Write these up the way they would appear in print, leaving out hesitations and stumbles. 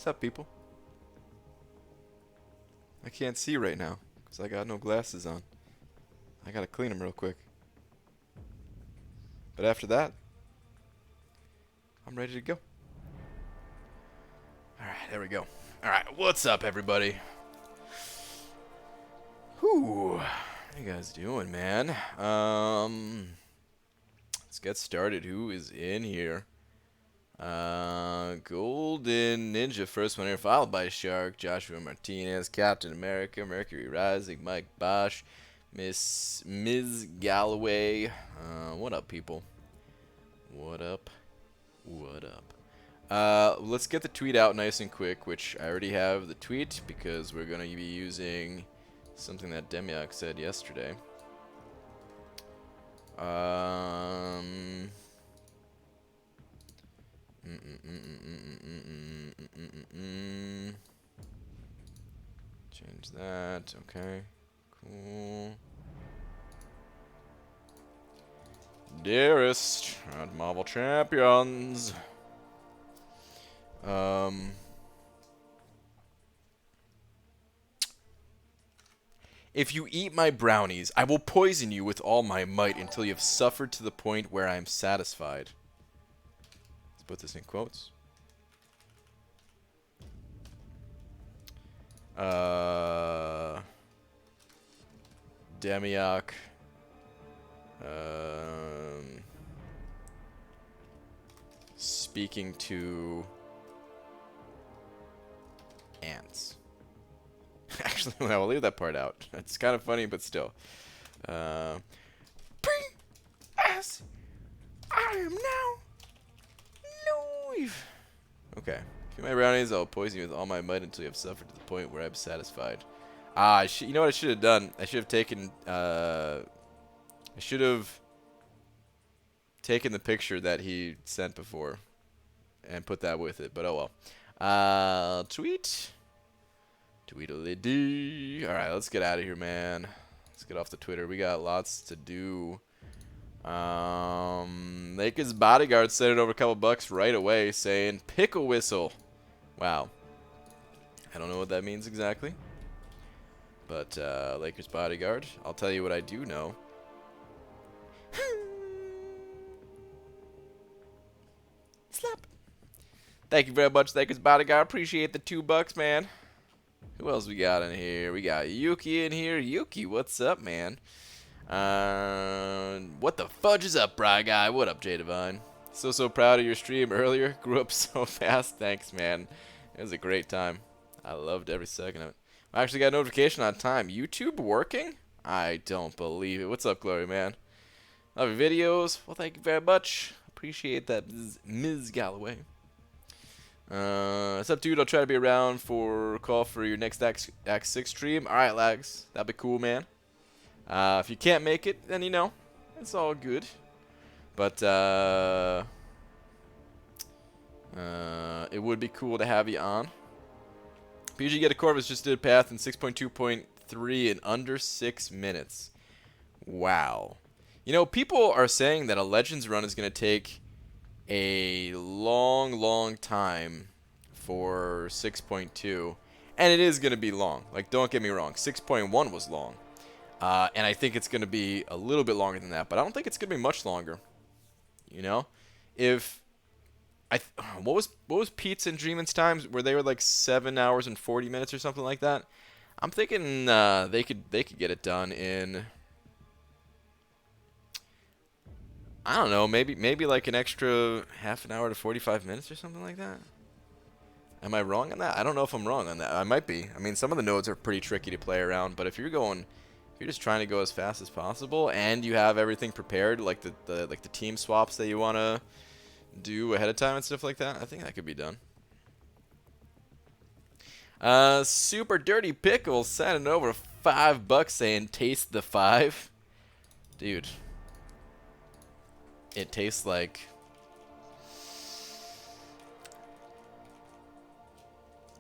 What's up, people? I can't see right now because I got no glasses on. I gotta clean them real quick. But after that, I'm ready to go. Alright, there we go. Alright, what's up, everybody? Whew. How you guys doing, man? Let's get started. Who is in here? Golden Ninja, first one here, followed by Shark, Joshua Martinez, Captain America, Mercury Rising, Mike Bosch, Ms. Galloway. What up, people? What up? What up? Let's get the tweet out nice and quick, which I already have the tweet because we're going to be using something that Demiak said yesterday. Change that. Okay. Cool. Dearest at Marvel Champions. If you eat my brownies, I will poison you with all my might until you have suffered to the point where I am satisfied. Let's put this in quotes. Demiak. Speaking to ants. Actually, I'll leave that part out. It's kind of funny, but still. As I am now live. Okay. If you eat my brownies, I'll poison you with all my might until you have suffered to the point where I'm satisfied. You know what I should have done? I should have taken, I should have taken the picture that he sent before and put that with it, but oh well. Tweet. Tweedledee. Alright, let's get out of here, man. Let's get off the Twitter. We got lots to do. Lakers Bodyguard sent it over a couple bucks right away saying pickle whistle. Wow. I don't know what that means exactly. But Lakers Bodyguard, I'll tell you what I do know. Slap. Thank you very much, Lakers Bodyguard. Appreciate the $2, man. Who else we got in here? We got Yuki in here. Yuki, what's up, man? What the fudge is up, Bry Guy? What up, J Divine? So proud of your stream earlier. Grew up so fast. Thanks, man. It was a great time. I loved every second of it. I actually got a notification on time. YouTube working? I don't believe it. What's up, Glory, man? Love your videos. Well, thank you very much. Appreciate that, Ms. Galloway. What's up, dude? I'll try to be around for call for your next Act 6 stream. Alright, Lags. That'd be cool, man. If you can't make it, then you know. It's all good. But, it would be cool to have you on. PG Get a Corvus just did a path in 6.2.3 in under 6 minutes. Wow. You know, people are saying that a Legends run is going to take a long time for 6.2, and it is going to be long. Like, don't get me wrong, 6.1 was long, and I think it's going to be a little bit longer than that, but I don't think it's going to be much longer. You know, if what was Pete's and Dreamin's times where they were like 7 hours and 40 minutes or something like that? I'm thinking they could get it done in, I don't know, maybe like an extra half an hour to 45 minutes or something like that. Am I wrong on that? I don't know if I'm wrong on that. I might be. I mean, some of the nodes are pretty tricky to play around, but if you're just trying to go as fast as possible and you have everything prepared, like the team swaps that you want to do ahead of time and stuff like that, I think that could be done. Super Dirty Pickle sending over $5 saying taste the 5. Dude. It tastes like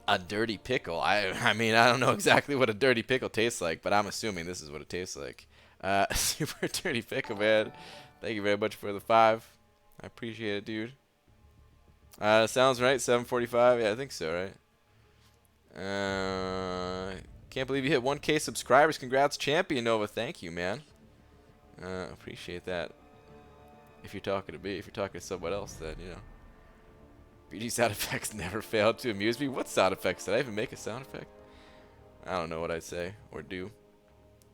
a dirty pickle. I mean, I don't know exactly what a dirty pickle tastes like, but I'm assuming this is what it tastes like. Super Dirty Pickle, man. Thank you very much for the 5. I appreciate it, dude. Sounds right, 7:45. Yeah, I think so, right? Can't believe you hit 1K subscribers. Congrats, Champion Nova. Thank you, man. Appreciate that. If you're talking to me, if you're talking to someone else, then, you know. BG sound effects never failed to amuse me. What sound effects? Did I even make a sound effect? I don't know what I'd say or do.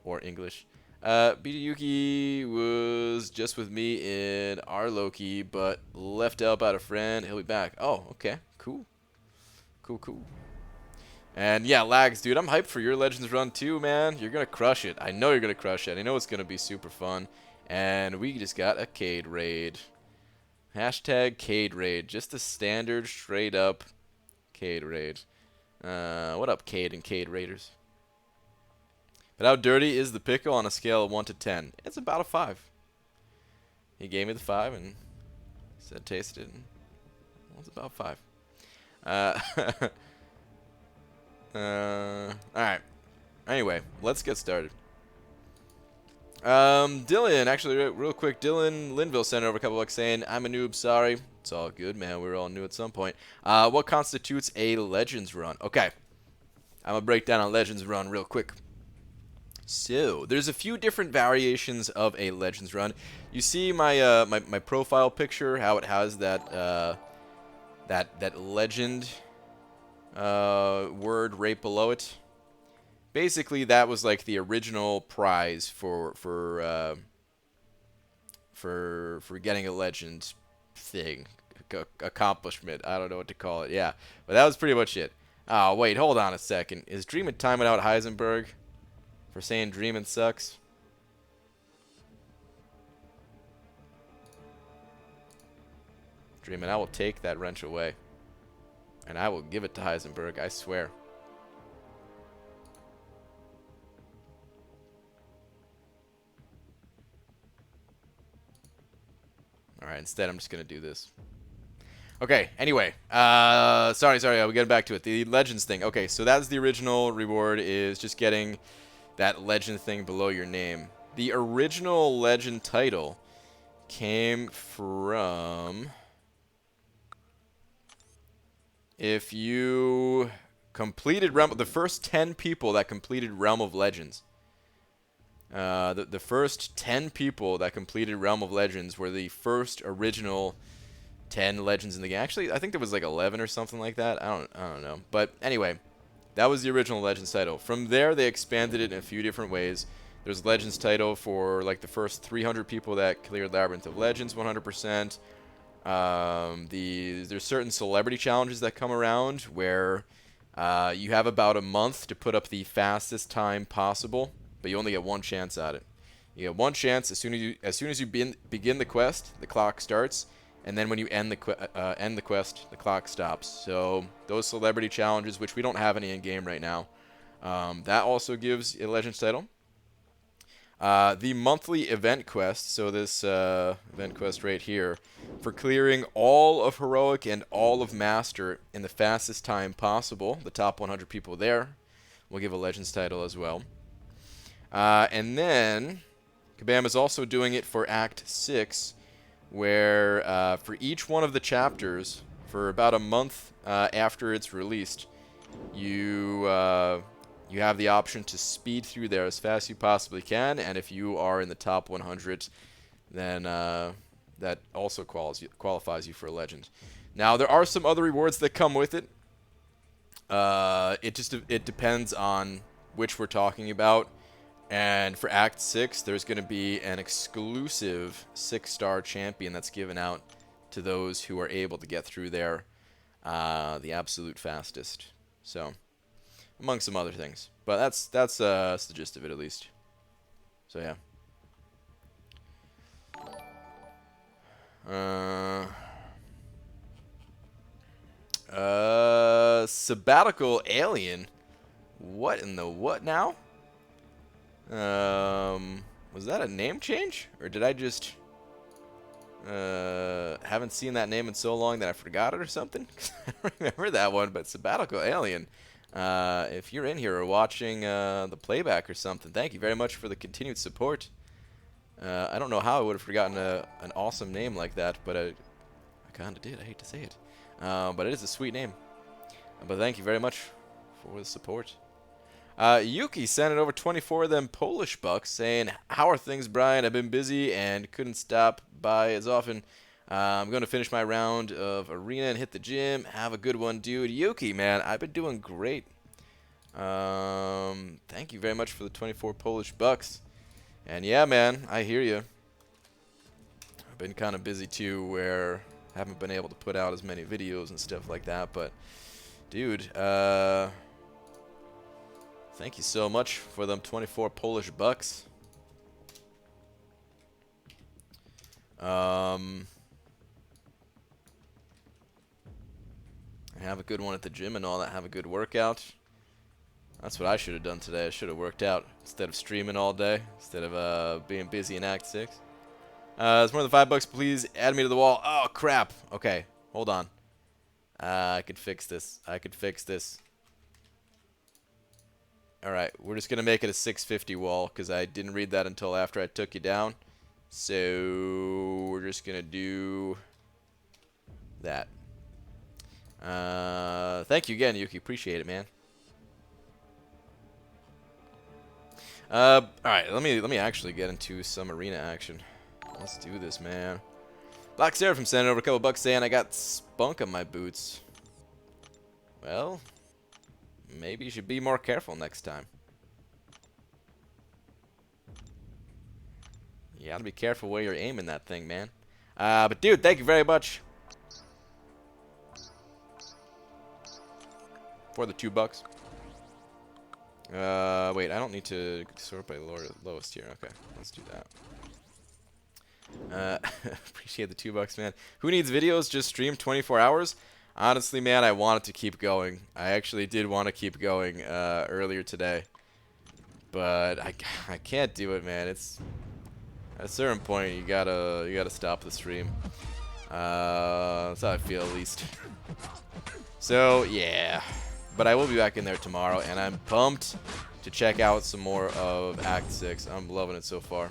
Or English. BG Yuki was just with me in our Loki, but left to help out a friend. He'll be back. Oh, okay. Cool. Cool. And yeah, Lags, dude, I'm hyped for your Legends run too, man. You're going to crush it. I know you're going to crush it. I know it's going to be super fun. And we just got a Cade raid. Hashtag Cade raid. Just a standard, straight up Cade raid. What up, Cade and Cade raiders? But how dirty is the pickle on a scale of 1 to 10? It's about a 5. He gave me the 5 and said taste it. And well, it's about 5. Alright. Anyway, let's get started. Dylan, actually, real quick, Dylan Linville sent over a couple bucks saying, I'm a noob, sorry. It's all good, man. We were all new at some point. What constitutes a Legends run? Okay. I'm going to break down a Legends run real quick. So, there's a few different variations of a Legends run. You see my my profile picture, how it has that that legend word right below it. Basically, that was like the original prize for getting a legend thing, accomplishment. I don't know what to call it. Yeah, but that was pretty much it. Oh wait, hold on a second. Is Dreamin' timing out Heisenberg for saying Dreamin' sucks? Dreamin', I will take that wrench away, and I will give it to Heisenberg. I swear. Alright, instead I'm just going to do this. Okay, anyway. Sorry, we'll get back to it. The Legends thing. Okay, so that's the original reward, is just getting that Legend thing below your name. The original Legend title came from... If you completed the first 10 people that completed Realm of Legends. The first 10 people that completed Realm of Legends were the first original 10 Legends in the game. Actually, I think there was like 11 or something like that. I don't know. But anyway, that was the original Legends title. From there, they expanded it in a few different ways. There's Legends title for like the first 300 people that cleared Labyrinth of Legends 100%. There's certain celebrity challenges that come around where you have about a month to put up the fastest time possible. But you only get one chance at it. You get one chance as soon as you begin the quest, the clock starts, and then when you end the quest, the clock stops. So those celebrity challenges, which we don't have any in game right now, that also gives a Legends title. The monthly event quest, so this event quest right here, for clearing all of Heroic and all of Master in the fastest time possible, the top 100 people there, will give a Legends title as well. And then, Kabam is also doing it for Act 6, where for each one of the chapters, for about a month after it's released, you have the option to speed through there as fast as you possibly can, and if you are in the top 100, then that also qualifies you for a Legend. Now, there are some other rewards that come with it. It depends on which we're talking about. And for Act 6, there's going to be an exclusive 6-star champion that's given out to those who are able to get through there the absolute fastest. So, among some other things. But that's the gist of it, at least. So, yeah. Sabbatical Alien? What in the what now? Was that a name change? Or did I just haven't seen that name in so long that I forgot it or something? I don't remember that one, but Sabbatical Alien. If you're in here or watching the playback or something, thank you very much for the continued support. I don't know how I would have forgotten an awesome name like that, but I kind of did. I hate to say it. But it is a sweet name. But thank you very much for the support. Yuki sending over 24 of them Polish bucks saying, "How are things, Brian? I've been busy and couldn't stop by as often. I'm going to finish my round of arena and hit the gym. Have a good one, dude." Yuki, man, I've been doing great. Thank you very much for the 24 Polish bucks. And yeah, man, I hear you. I've been kind of busy too, where I haven't been able to put out as many videos and stuff like that. But, dude, thank you so much for them 24 Polish bucks. Have a good one at the gym and all that. Have a good workout. That's what I should have done today. I should have worked out instead of streaming all day, instead of being busy in Act 6. It's more than $5, please add me to the wall. Oh, crap. Okay, hold on. I could fix this. I could fix this. Alright, we're just going to make it a 650 wall, because I didn't read that until after I took you down. So, we're just going to do that. Thank you again, Yuki. Appreciate it, man. Alright, let me actually get into some arena action. Let's do this, man. Black Sarah from sending over a couple bucks saying I got spunk on my boots. Well, maybe you should be more careful next time. You gotta be careful where you're aiming that thing, man. But dude, thank you very much for the $2. Wait, I don't need to sort by lowest here. Okay, let's do that. Appreciate the $2, man. Who needs videos? Just stream 24 hours? Honestly, man, I wanted to keep going. I actually did want to keep going earlier today. But I can't do it, man. It's at a certain point you gotta stop the stream. That's how I feel, at least. So yeah. But I will be back in there tomorrow, and I'm pumped to check out some more of Act 6. I'm loving it so far.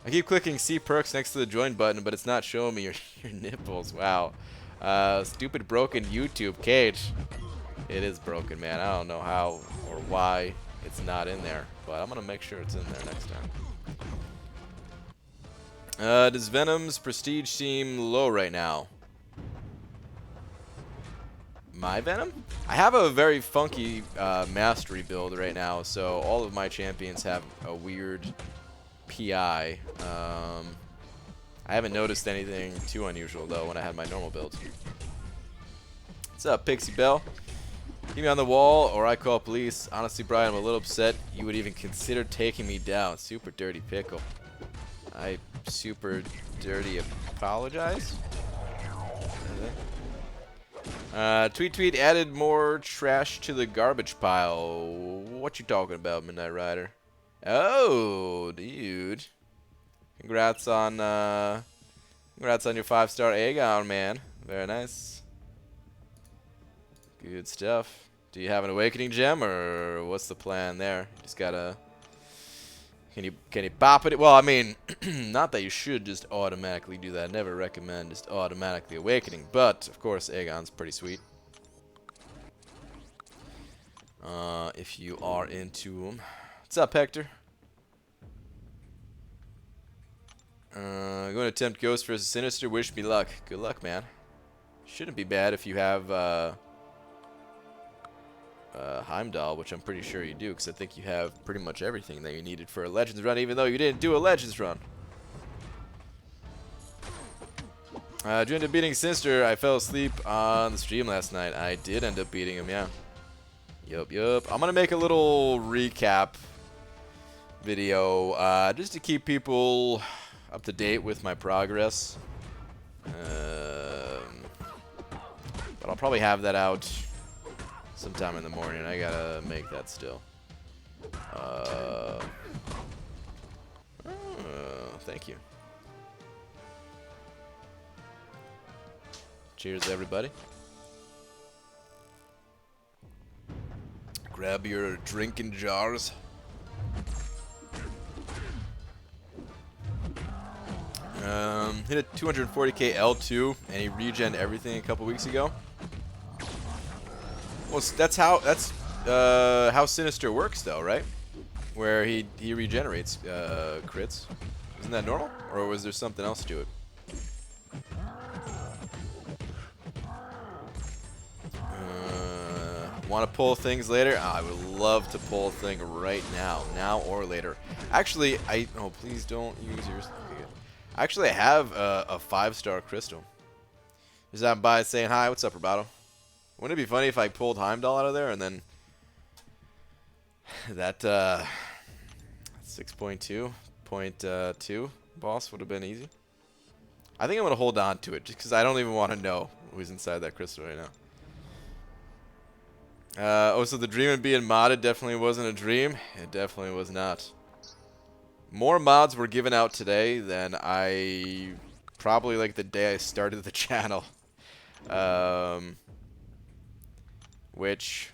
I keep clicking see perks next to the join button, but it's not showing me your nipples. Wow. Stupid broken YouTube. Cage. It is broken, man. I don't know how or why it's not in there, but I'm going to make sure it's in there next time. Does Venom's prestige seem low right now? My Venom? I have a very funky mastery build right now, so all of my champions have a weird PI. I haven't noticed anything too unusual, though, when I had my normal build. What's up, Pixie Bell? Keep me on the wall, or I call police. Honestly, Brian, I'm a little upset you would even consider taking me down. Super dirty pickle. I super dirty apologize? Tweet added more trash to the garbage pile. What you talking about, Midnight Rider? Oh, dude. Congrats on your 5-star Aegon, man. Very nice. Good stuff. Do you have an awakening gem, or what's the plan there? You just gotta. Can you bop it? Well, I mean, not that you should just automatically do that. I never recommend just automatically awakening, but of course, Aegon's pretty sweet. If you are into him. What's up, Hector? Going to attempt Ghost versus Sinister. Wish me luck. Good luck, man. Shouldn't be bad if you have Heimdall, which I'm pretty sure you do, because I think you have pretty much everything that you needed for a Legends run, even though you didn't do a Legends run. Do you end up beating Sinister? I fell asleep on the stream last night. I did end up beating him, yeah. Yup. I'm going to make a little recap video just to keep people up to date with my progress. But I'll probably have that out sometime in the morning. I gotta make that still. Thank you. Cheers, everybody. Grab your drinking jars. Hit a 240k L2, and he regened everything a couple weeks ago. Well, that's how Sinister works, though, right? Where he regenerates crits. Isn't that normal, or was there something else to it? Want to pull things later? Oh, I would love to pull a thing right now or later. Actually, oh, please don't use yours. Okay, good. Actually, I have a 5-star crystal. Just out by saying hi. What's up, Roboto? Wouldn't it be funny if I pulled Heimdall out of there and then that 6.2.2 boss would have been easy? I think I'm gonna hold on to it just because I don't even want to know who's inside that crystal right now. Oh, so the dream of being modded definitely wasn't a dream. It definitely was not. More mods were given out today than probably like the day I started the channel. Which,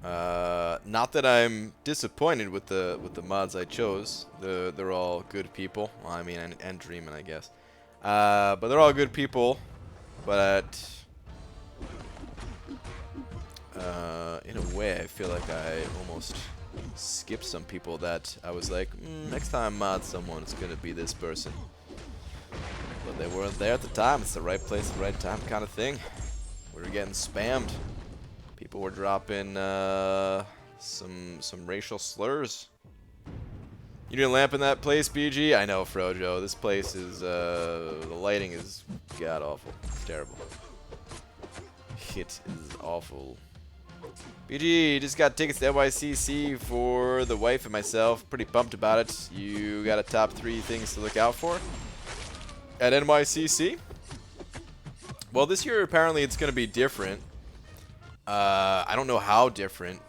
not that I'm disappointed with the mods I chose. They're all good people. Well, I mean, and Dreamin', I guess. But they're all good people. But in a way, I feel like I almost skipped some people that I was like, next time I mod someone, it's gonna be this person. But they weren't there at the time. It's the right place, the right time kind of thing. We were getting spammed. People were dropping some racial slurs. You need a lamp in that place, BG? I know, Frojo. This place is the lighting is god awful. It's terrible. It is awful. BG, just got tickets to NYCC for the wife and myself. Pretty pumped about it. You got a top 3 things to look out for at NYCC? Well, this year apparently it's going to be different. I don't know how different,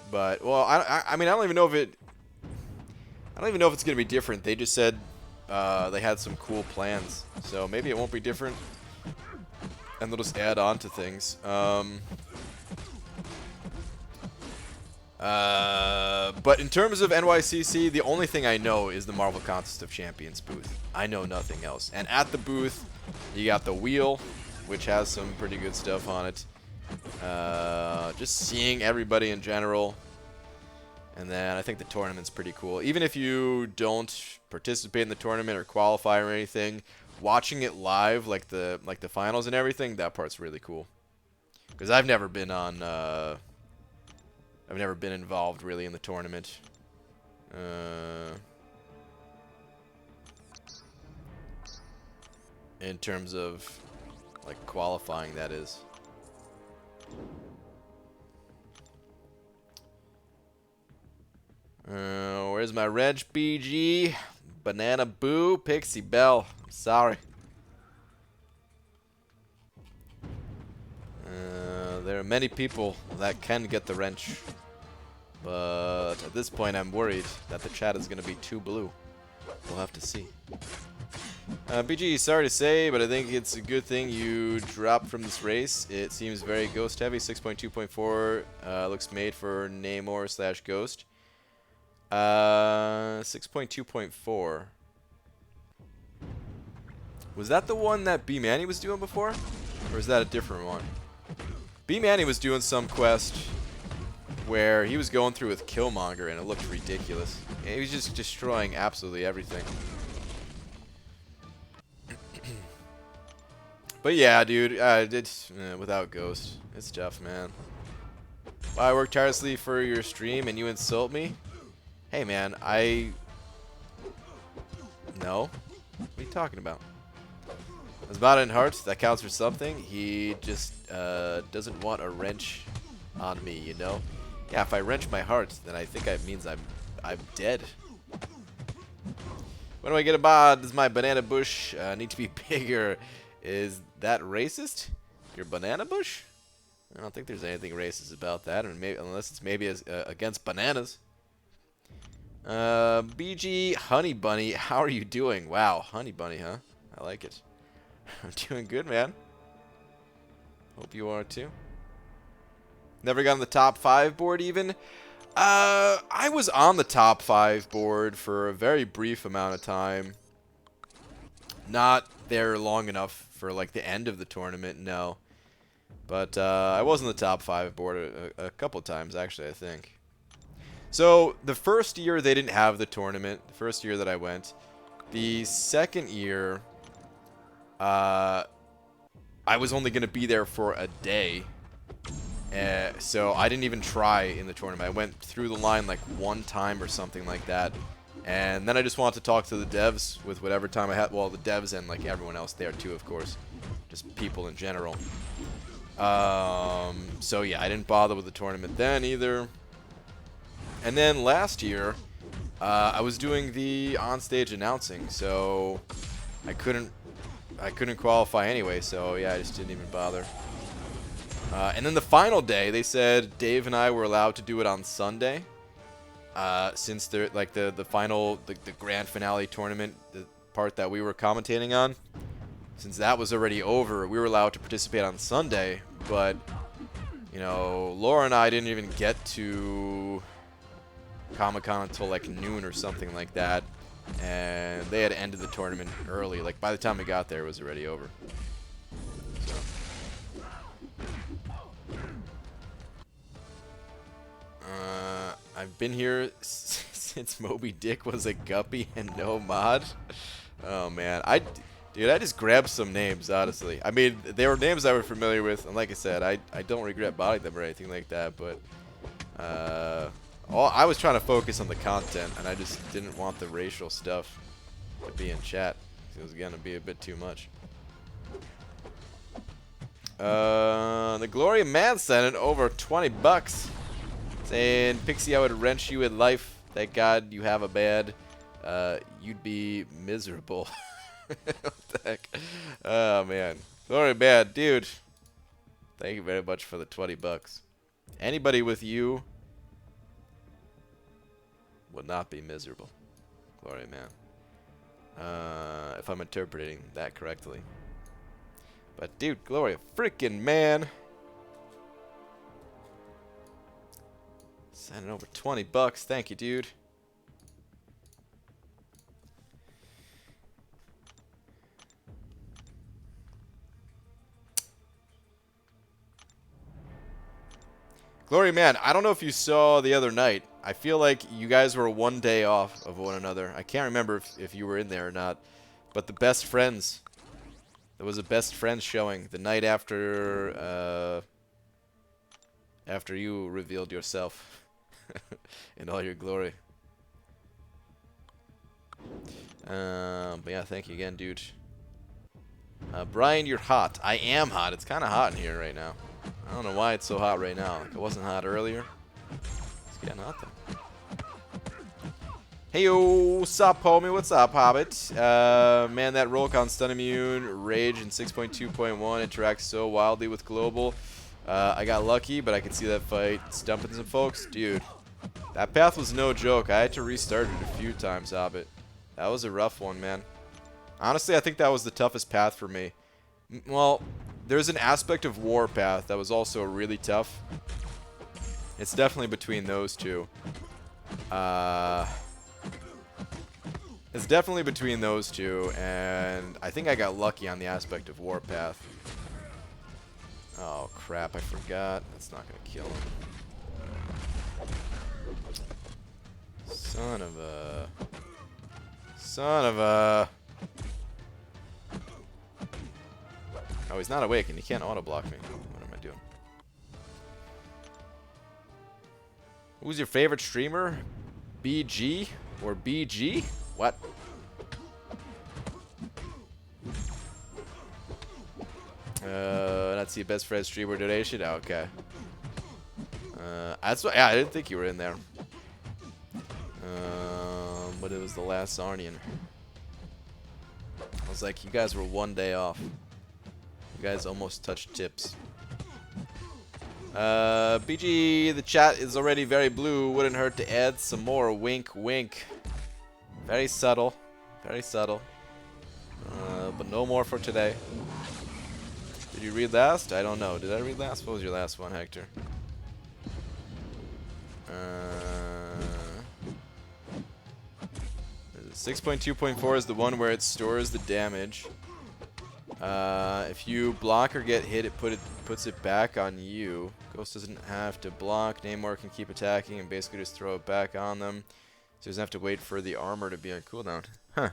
but well, I mean, I don't even know if it's going to be different. They just said they had some cool plans, so maybe it won't be different, and they'll just add on to things. But in terms of NYCC, the only thing I know is the Marvel Contest of Champions booth. I know nothing else. And at the booth, you got the wheel, which has some pretty good stuff on it. Just seeing everybody in general. And then I think the tournament's pretty cool. Even if you don't participate in the tournament or qualify or anything, watching it live, like the finals and everything, that part's really cool. Because I've never been on... I've never been involved really in the tournament. In terms of like qualifying, that is. Where's my Reg BG? Banana Boo, Pixie Bell. I'm sorry. There are many people that can get the wrench, but at this point I'm worried that the chat is going to be too blue. We'll have to see. BG, sorry to say, but I think it's a good thing you dropped from this race. It seems very ghost heavy. 6.2.4 looks made for Namor / Ghost. 6.2.4. Was that the one that B Manny was doing before? Or is that a different one? B Manny was doing some quest where he was going through with Killmonger and it looked ridiculous. He was just destroying absolutely everything. But yeah, dude, it's without Ghost, it's tough, man. Well, I work tirelessly for your stream and you insult me? Hey, man, No. What are you talking about? Asbata in hearts, that counts for something. He just doesn't want a wrench on me, you know? Yeah, if I wrench my heart, then I think that means I'm dead. When do I get a bod? Does my banana bush need to be bigger? Is that racist? Your banana bush? I don't think there's anything racist about that, unless it's maybe against bananas. BG Honey Bunny, how are you doing? Wow, Honey Bunny, huh? I like it. I'm doing good, man. Hope you are too. Never got on the top 5 board even. I was on the top 5 board for a very brief amount of time. Not there long enough for like the end of the tournament, no. But I was in the top 5 board a couple times, actually, I think. So the first year they didn't have the tournament, the first year that I went. The second year, I was only going to be there for a day. So I didn't even try in the tournament. I went through the line like one time or something like that. And then I just wanted to talk to the devs with whatever time I had. Well, the devs and like everyone else there too, of course. Just people in general. So yeah, I didn't bother with the tournament then either. And then last year, I was doing the on-stage announcing, so I couldn't qualify anyway. So yeah, I just didn't even bother. And then the final day, they said Dave and I were allowed to do it on Sunday, since they're like the final, the grand finale tournament, the part that we were commentating on. Since that was already over, we were allowed to participate on Sunday, but you know, Laura and I didn't even get to Comic-Con until like noon or something like that, and they had ended the tournament early. Like by the time we got there, it was already over. So. I've been here since Moby Dick was a guppy and no mod. Oh man, dude, I just grabbed some names, honestly. I mean, they were names I was familiar with, and like I said, I don't regret buying them or anything like that, but I was trying to focus on the content, and I just didn't want the racial stuff to be in chat. It was gonna be a bit too much. The Glory Man sent it over 20 bucks. Saying, Pixie, I would wrench you in life. Thank God you have a bad. You'd be miserable. What the heck? Oh, man. Glory Man, dude. Thank you very much for the 20 bucks. Anybody with you would not be miserable. Glory Man. If I'm interpreting that correctly. But, dude, Glory freaking Man. Sending over 20 bucks. Thank you, dude. Glory Man, I don't know if you saw the other night. I feel like you guys were one day off of one another. I can't remember if you were in there or not. But the best friends. There was a best friends showing the night after you revealed yourself. In all your glory. But yeah, thank you again, dude. Brian, you're hot. I am hot. It's kind of hot in here right now. I don't know why it's so hot right now. Like, it wasn't hot earlier. It's getting hot though. Hey yo, what's up, homie? What's up, Hobbit? Man, that Rollcon Stun Immune, Rage, and 6.2.1 interacts so wildly with Global. I got lucky, but I could see that fight stumping some folks. Dude, that path was no joke. I had to restart it a few times, Hobbit. That was a rough one, man. Honestly, I think that was the toughest path for me. Well, there's an aspect of Warpath that was also really tough. It's definitely between those two. It's definitely between those two, and I think I got lucky on the aspect of Warpath. Oh, crap, I forgot. That's not going to kill him. Son of a... Son of a... Oh, he's not awake, and he can't auto-block me. What am I doing? Who's your favorite streamer? BG? Or BG? What? Let's see, best friend streamer donation. Oh, okay. That's what. Yeah, I didn't think you were in there. But it was the last Zarnian. I was like, you guys were one day off. You guys almost touched tips. BG, the chat is already very blue. Wouldn't hurt to add some more. Wink, wink. Very subtle. Very subtle. But no more for today. Did you read last? I don't know. Did I read last? What was your last one, Hector? 6.2.4 is the one where it stores the damage. If you block or get hit, it puts it back on you. Ghost doesn't have to block. Namor can keep attacking and basically just throw it back on them. So he doesn't have to wait for the armor to be on cooldown. Huh.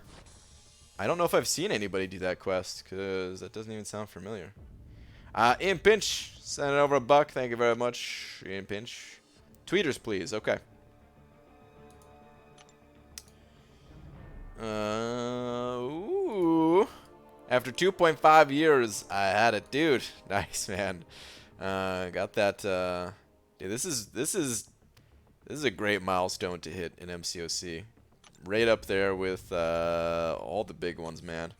I don't know if I've seen anybody do that quest, because that doesn't even sound familiar. Ian Pinch, sending over $1. Thank you very much, Ian Pinch. Tweeters, please. Okay. Ooh. After 2.5 years, I had it, dude. Nice, man. Got that. Dude, this is a great milestone to hit in MCOC. Right up there with all the big ones, man.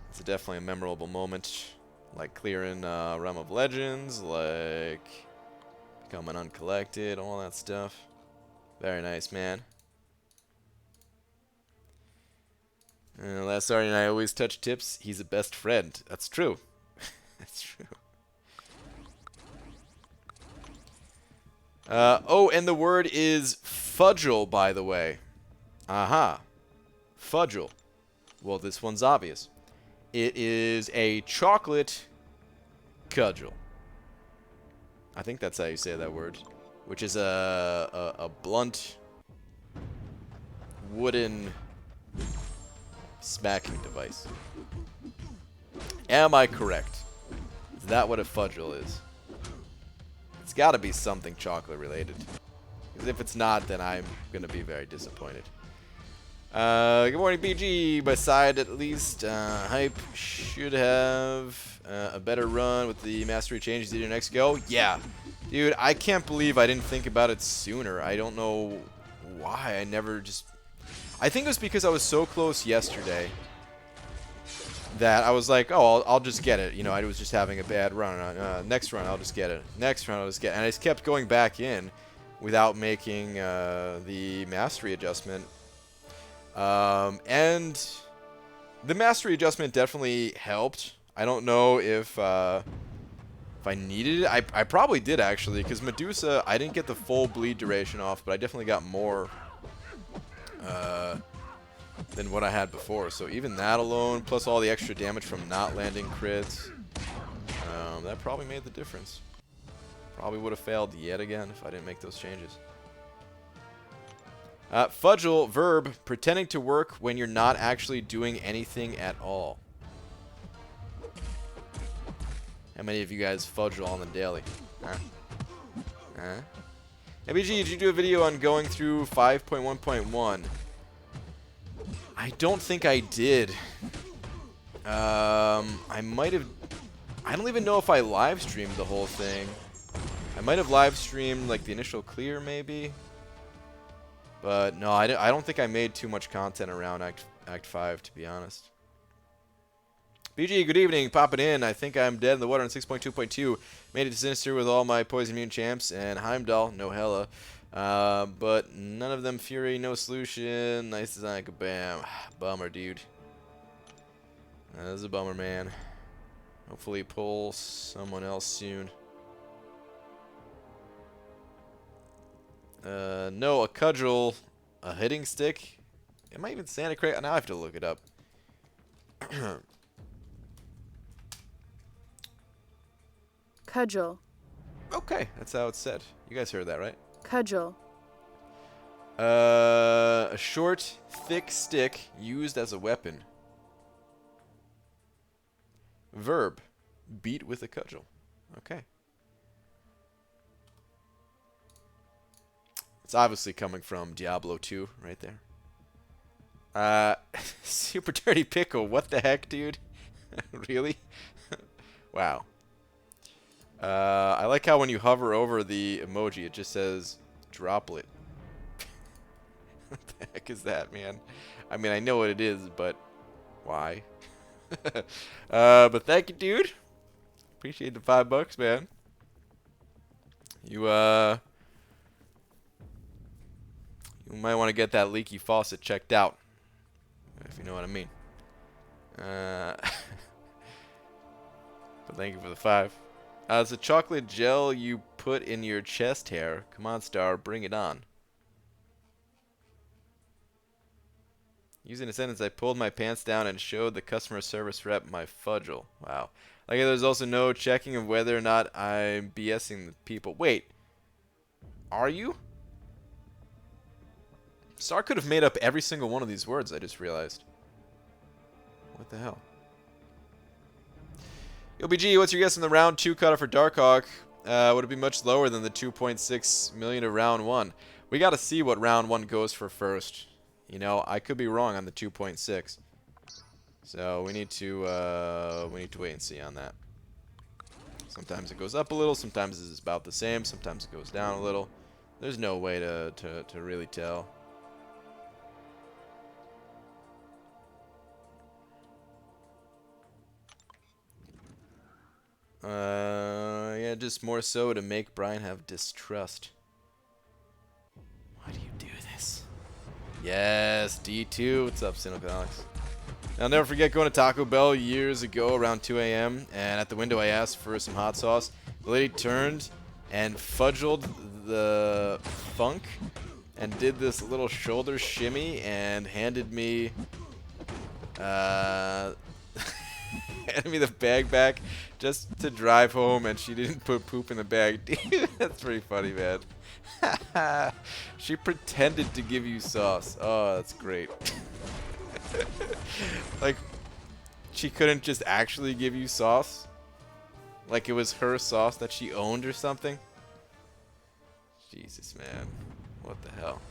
It's definitely a memorable moment, like clearing Realm of Legends, like becoming uncollected, all that stuff. Very nice, man. Last Saturday night, I always touch tips. He's a best friend. That's true. That's true. Oh, and the word is fudgel, by the way. Aha. Fudgel. Well, this one's obvious. It is a chocolate cudgel. I think that's how you say that word. Which is a blunt wooden smacking device. Am I correct? Is that what a fudgel is? It's got to be something chocolate related. Because if it's not, then I'm going to be very disappointed. Good morning, BG. By side, at least. Hype should have a better run with the mastery changes to your next go. Yeah. Dude, I can't believe I didn't think about it sooner. I don't know why. I never just... I think it was because I was so close yesterday that I was like, oh, I'll just get it. You know, I was just having a bad run. Next run, I'll just get it. Next run, I'll just get it. And I just kept going back in without making the mastery adjustment. And the mastery adjustment definitely helped. I don't know if I needed it. I probably did, actually, because Medusa, I didn't get the full bleed duration off, but I definitely got more than what I had before. So even that alone, plus all the extra damage from not landing crits, that probably made the difference. Probably would have failed yet again if I didn't make those changes. Fudgel, verb, pretending to work when you're not actually doing anything at all. How many of you guys fudgel on the daily? Huh? Huh? ABG, did you do a video on going through 5.1.1? I don't think I did. I might have... I don't even know if I live streamed the whole thing. I might have live streamed like the initial clear, maybe. But no, I don't think I made too much content around Act 5, to be honest. BG, good evening. Popping in. I think I'm dead in the water on 6.2.2. Made it to Sinister with all my Poison Immune champs. And Heimdall, no hella. But none of them Fury, no solution. Nice design, kabam. Bummer, dude. That is a bummer, man. Hopefully pull someone else soon. No, a cudgel, a hitting stick. Am I even Santa Crate? Now I have to look it up. Cudgel. Okay, that's how it's said. You guys heard that, right? Cudgel. A short, thick stick used as a weapon. Verb, beat with a cudgel. Okay. It's obviously coming from Diablo 2 right there. Super Dirty Pickle. What the heck, dude? Really? Wow. I like how when you hover over the emoji, it just says droplet. What the heck is that, man? I mean, I know what it is, but why? But thank you, dude. Appreciate the $5, man. You might want to get that leaky faucet checked out, if you know what I mean. But thank you for the 5. It's a chocolate gel you put in your chest hair. Come on, Star, bring it on. Using a sentence, I pulled my pants down and showed the customer service rep my fudgel. Wow. Like, there's also no checking of whether or not I'm BSing the people. Wait. Are you? Star could have made up every single one of these words, I just realized. What the hell? Yo, BG, what's your guess on the round 2 cutoff for Darkhawk? Would it be much lower than the 2.6 million of round 1? We got to see what round 1 goes for first. You know, I could be wrong on the 2.6. So we need to wait and see on that. Sometimes it goes up a little, sometimes it's about the same, sometimes it goes down a little. There's no way to really tell. Yeah, just more so to make Brian have distrust. Why do you do this? Yes, D2. What's up, Cynical Alex? I'll never forget going to Taco Bell years ago around 2 a.m. and at the window I asked for some hot sauce. The lady turned and fudged the funk and did this little shoulder shimmy and handed me handed me the bag back just to drive home, and she didn't put poop in the bag. Dude, that's pretty funny, man. She pretended to give you sauce. Oh, that's great. Like, she couldn't just actually give you sauce? Like it was her sauce that she owned or something? Jesus, man. What the hell?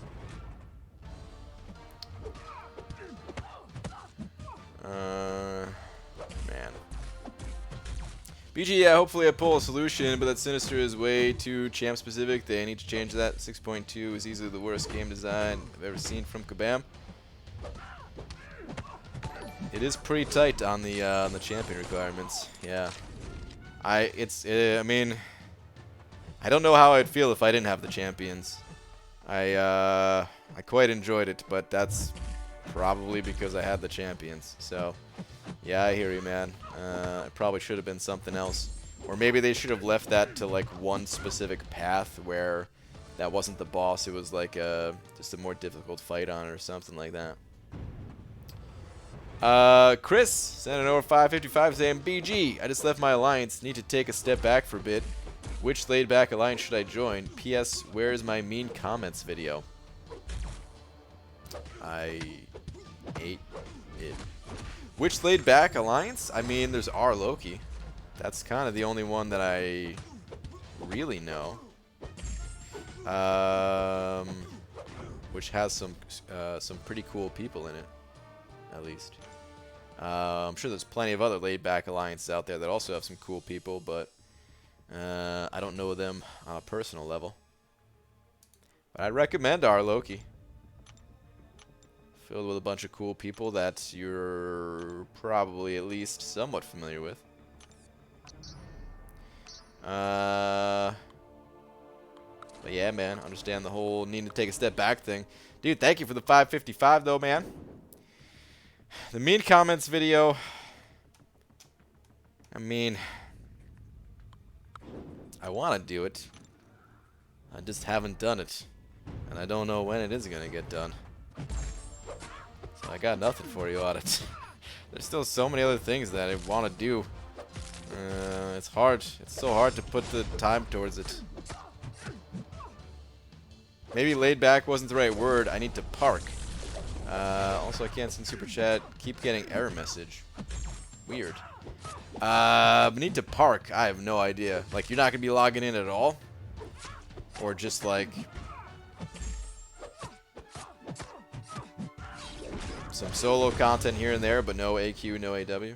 Man. BG, yeah, hopefully I pull a solution, but that Sinister is way too champ specific. They need to change that. 6.2 is easily the worst game design I've ever seen from Kabam. It is pretty tight on the champion requirements. Yeah. I mean, I don't know how I'd feel if I didn't have the champions. I quite enjoyed it, but that's probably because I had the champions. So, yeah, I hear you, man. It probably should have been something else. Or maybe they should have left that to, like, one specific path where that wasn't the boss. It was, like, just a more difficult fight on it or something like that. Chris sent an over 555 saying, BG, I just left my alliance. Need to take a step back for a bit. Which laid back alliance should I join? P.S. Where is my mean comments video? I ate it. Which laid back alliance? I mean, there's R. Loki. That's kind of the only one that I really know. Which has some pretty cool people in it, at least. I'm sure there's plenty of other laid back alliances out there that also have some cool people, but I don't know them on a personal level. But I'd recommend R. Loki. Filled with a bunch of cool people that you're probably at least somewhat familiar with. But yeah, man, understand the whole need to take a step back thing. Dude, thank you for the 555 though, man. The mean comments video, I mean, I want to do it. I just haven't done it. And I don't know when it is going to get done. So I got nothing for you on it. There's still so many other things that I want to do. It's hard. It's so hard to put the time towards it. Maybe laid back wasn't the right word. I need to park. Also, I can't send super chat. Keep getting error message. Weird. Need to park. I have no idea. Like, you're not going to be logging in at all? Or just like some solo content here and there, but no AQ, no AW?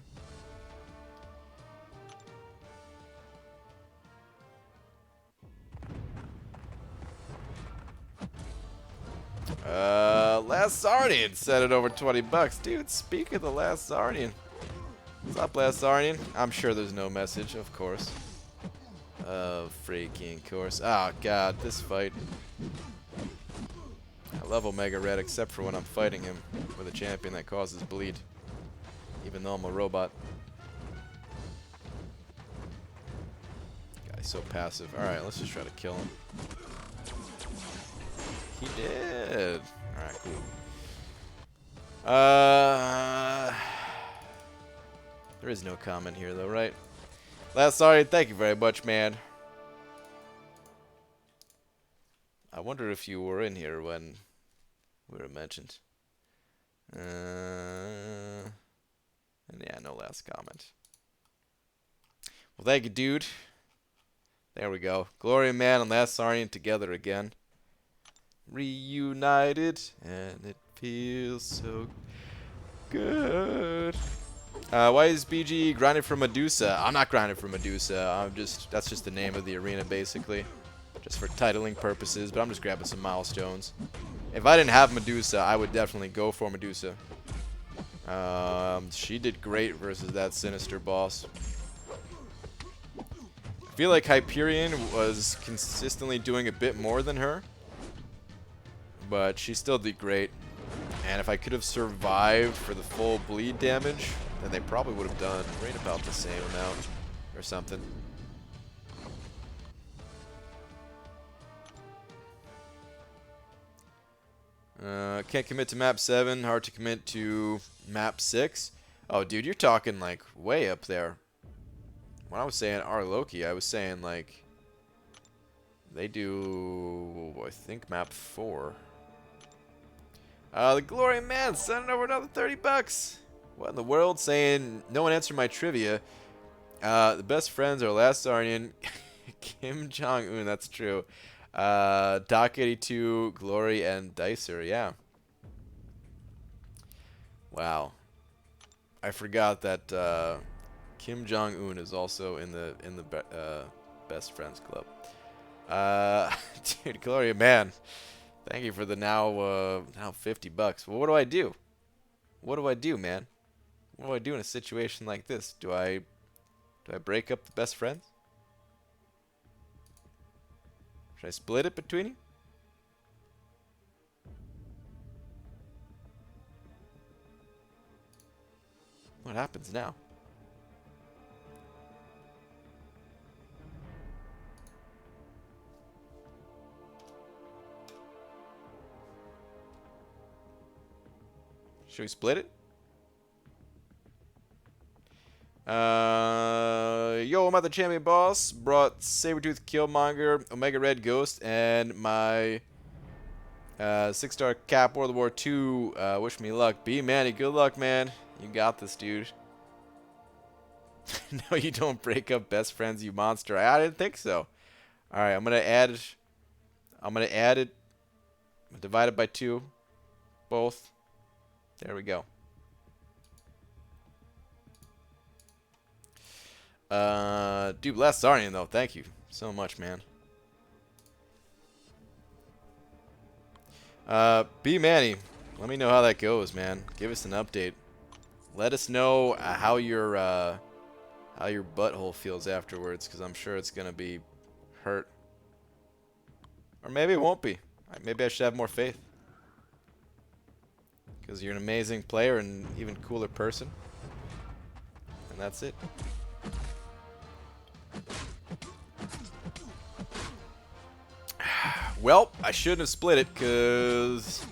Last Sardian said it over 20 bucks. Dude, speak of the Last Sardian. What's up, Last Sardian? I'm sure there's no message, of course. Freaking course. Oh, God, this fight. I love Omega Red, except for when I'm fighting him with a champion that causes bleed. Even though I'm a robot. Guy's so passive. Alright, let's just try to kill him. He did. Alright, cool. There is no comment here, though, right? Sorry, thank you very much, man. I wonder if you were in here when we were mentioned. And yeah, no last comment. Well, thank you, dude. There we go. Glory Man and Last Sarnian together again. Reunited, and it feels so good. Why is BG grinding for Medusa? I'm not grinding for Medusa. That's just the name of the arena, basically. Just for titling purposes, but I'm just grabbing some milestones. If I didn't have Medusa, I would definitely go for Medusa. She did great versus that Sinister boss. I feel like Hyperion was consistently doing a bit more than her, but she still did great. And if I could have survived for the full bleed damage, then they probably would have done right about the same amount or something. Can't commit to map 7, hard to commit to map 6. Oh, dude, you're talking like way up there. When I was saying Loki, I was saying like they do, I think, map 4. The Glory Man sending over another 30 bucks. What in the world? Saying no one answered my trivia. The best friends are Last Sarnian, Kim Jong-un. That's true. Doc 82, Glory, and Dicer. Yeah. Wow. I forgot that Kim Jong-un is also in the best friends club. Dude, Gloria, man. Thank you for the now 50 bucks. Well, what do I do? What do I do, man? What do I do in a situation like this? Do I break up the best friends? Should I split it between you? What happens now? Should we split it? Yo, I'm at the champion boss. Brought Sabretooth, Killmonger, Omega Red Ghost, and my 6-star Cap World War II. Wish me luck. B Manny, good luck, man. You got this, dude. No, you don't break up best friends, you monster. I didn't think so. All right, I'm gonna add it. Divide it by 2. Both. There we go. Dude, Last Sarnian though, thank you so much, man. B Manny, let me know how that goes, man. Give us an update. Let us know how your butthole feels afterwards, because I'm sure it's gonna be hurt. Or maybe it won't be. Maybe I should have more faith. Because you're an amazing player and even cooler person. And that's it. Well, I shouldn't have split it because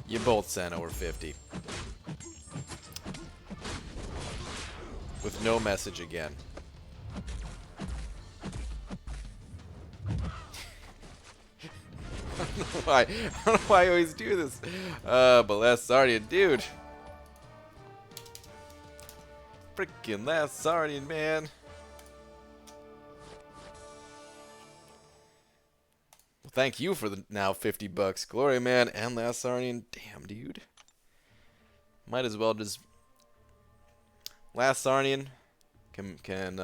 you both sent over 50. With no message again. I don't know why I always do this. But Last Sarnian, dude. Freaking Last Sarnian, man. Well, thank you for the now 50 bucks. Glory Man and Last Sarnian. Damn, dude. Might as well just... Last Sarnian can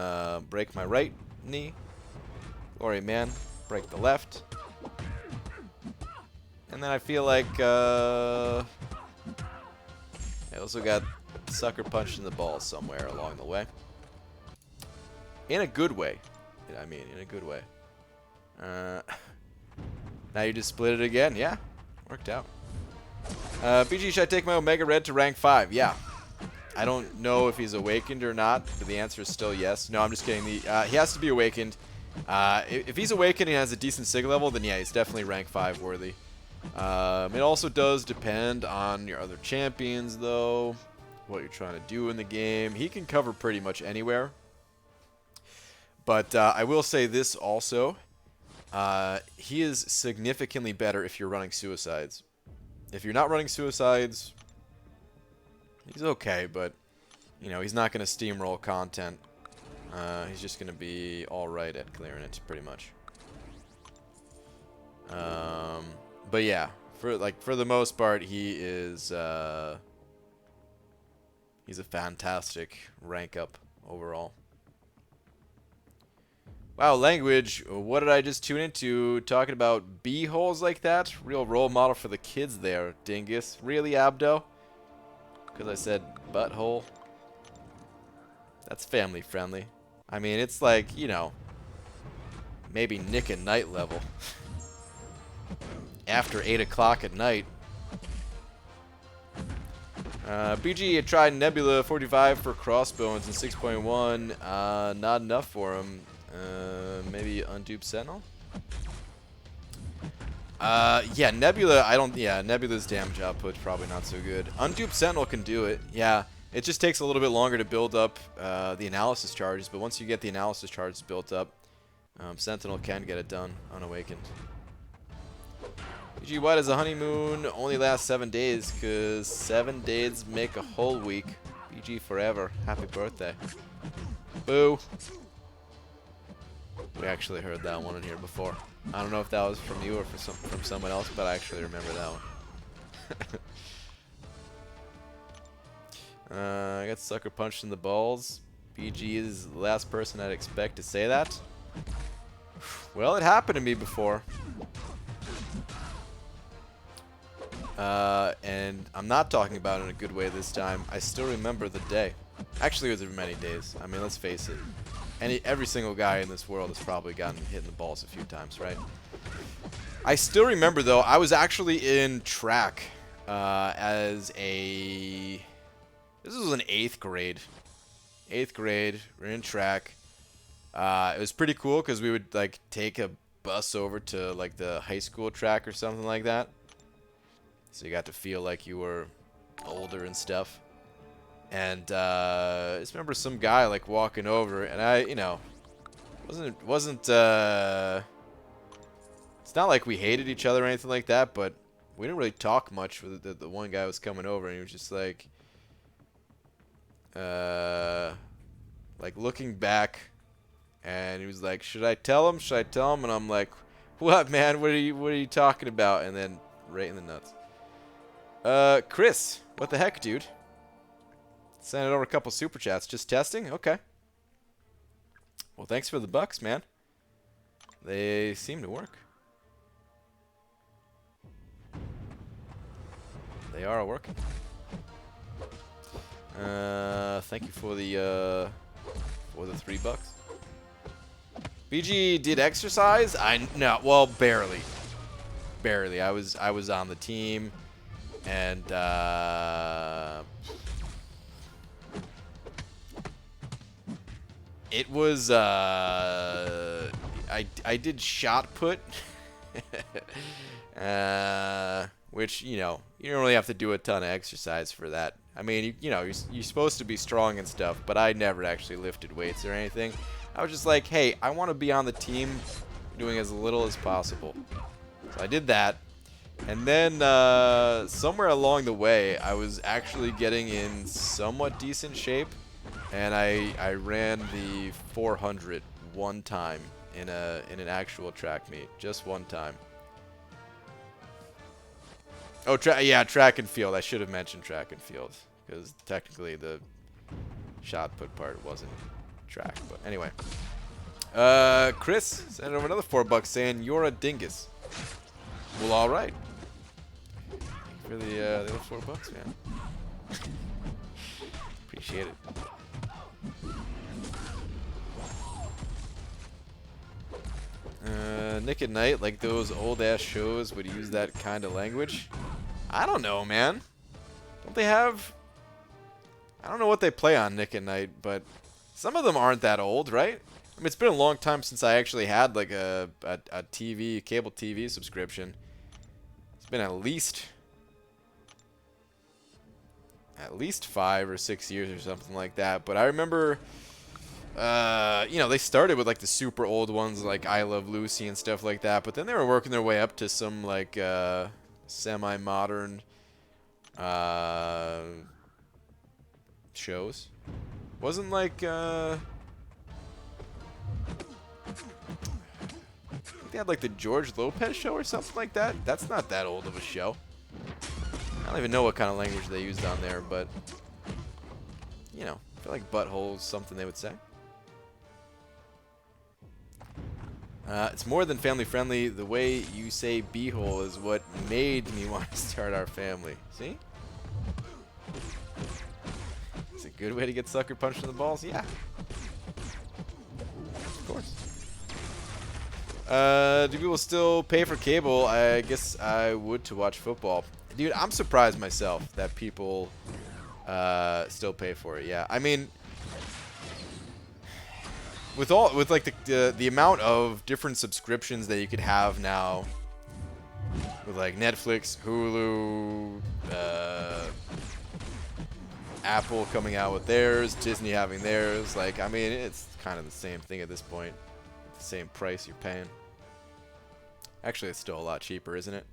break my right knee. Glory Man, break the left. And then I feel like I also got sucker punched in the balls somewhere along the way. In a good way. I mean, in a good way. Now you just split it again. Yeah, worked out. BG, should I take my Omega Red to rank 5? Yeah. I don't know if he's awakened or not, but the answer is still yes. No, I'm just kidding. He has to be awakened. If he's awakened and has a decent sig level, then yeah, he's definitely rank 5 worthy. It also does depend on your other champions, though, what you're trying to do in the game. He can cover pretty much anywhere. But I will say this also. He is significantly better if you're running suicides. If you're not running suicides, he's okay, but, you know, he's not going to steamroll content. He's just going to be alright at clearing it, pretty much. But yeah, for the most part, he is he's a fantastic rank up overall. Wow, language. What did I just tune into? Talking about b-holes like that? Real role model for the kids there, dingus. Really, Abdo? Because I said butthole. That's family friendly. I mean, it's like, you know, maybe Nick at Night level. After 8 o'clock at night. BG had tried Nebula 45 for crossbones in 6.1. Not enough for him. Maybe Unduped Sentinel? Yeah, Nebula, Nebula's damage output's probably not so good. Unduped Sentinel can do it, yeah. It just takes a little bit longer to build up the analysis charges, but once you get the analysis charges built up, Sentinel can get it done unawakened. BG, why does a honeymoon only last 7 days? Because 7 days make a whole week. BG forever. Happy birthday. Boo. We actually heard that one in here before. I don't know if that was from you or from someone else, but I actually remember that one. I got sucker punched in the balls. BG is the last person I'd expect to say that. Well, it happened to me before. And I'm not talking about it in a good way this time. I still remember the day. Actually, it was many days. I mean, let's face it. Every single guy in this world has probably gotten hit in the balls a few times, right? I still remember, though, I was actually in track as a... This was in 8th grade. 8th grade, we're in track. It was pretty cool because we would, like, take a bus over to, like, the high school track or something like that. So you got to feel like you were older and stuff. And I just remember some guy like walking over, and I, you know, wasn't it's not like we hated each other or anything like that, but we didn't really talk much. With the one guy was coming over, and he was just like looking back, and he was like, "Should I tell him? Should I tell him?" And I'm like, "What, man? What are you talking about?" And then right in the nuts. Chris, what the heck, dude? Sending over a couple super chats. Just testing? Okay. Well, thanks for the bucks, man. They seem to work. They are working. Thank you for the $3. BG did exercise? No, well, barely. Barely. I was on the team, and it was, I did shot put, which, you know, you don't really have to do a ton of exercise for that. I mean, you know, you're supposed to be strong and stuff, but I never actually lifted weights or anything. I was just like, hey, I want to be on the team doing as little as possible. So I did that. And then somewhere along the way, I was actually getting in somewhat decent shape. And I ran the 400 one time in an actual track meet, just one time. Oh, yeah, track and field. I should have mentioned track and field because technically the shot put part wasn't track. But anyway, Chris sent over another $4 saying you're a dingus. Well, all right. For the other $4, man. Appreciate it. Nick at Night, like those old-ass shows would use that kind of language? I don't know, man. Don't they have... I don't know what they play on Nick at Night, but some of them aren't that old, right? I mean, it's been a long time since I actually had, like, a TV, cable TV subscription. It's been at least 5 or 6 years or something like that. But I remember, you know, they started with like the super old ones like I Love Lucy and stuff like that. But then they were working their way up to some like semi-modern shows. Wasn't like I think they had like the George Lopez show or something like that. That's not that old of a show. I don't even know what kind of language they used on there, but you know, I feel like butthole is something they would say. It's more than family friendly. The way you say beehole is what made me want to start our family. See? It's a good way to get sucker punched in the balls? Yeah. Of course. Do people still pay for cable? I guess I would to watch football. Dude, I'm surprised myself that people still pay for it. Yeah. I mean, with like the amount of different subscriptions that you could have now, with like Netflix, Hulu, Apple coming out with theirs, Disney having theirs, like, I mean, it's kind of the same thing at this point. The same price you're paying. Actually, it's still a lot cheaper, isn't it?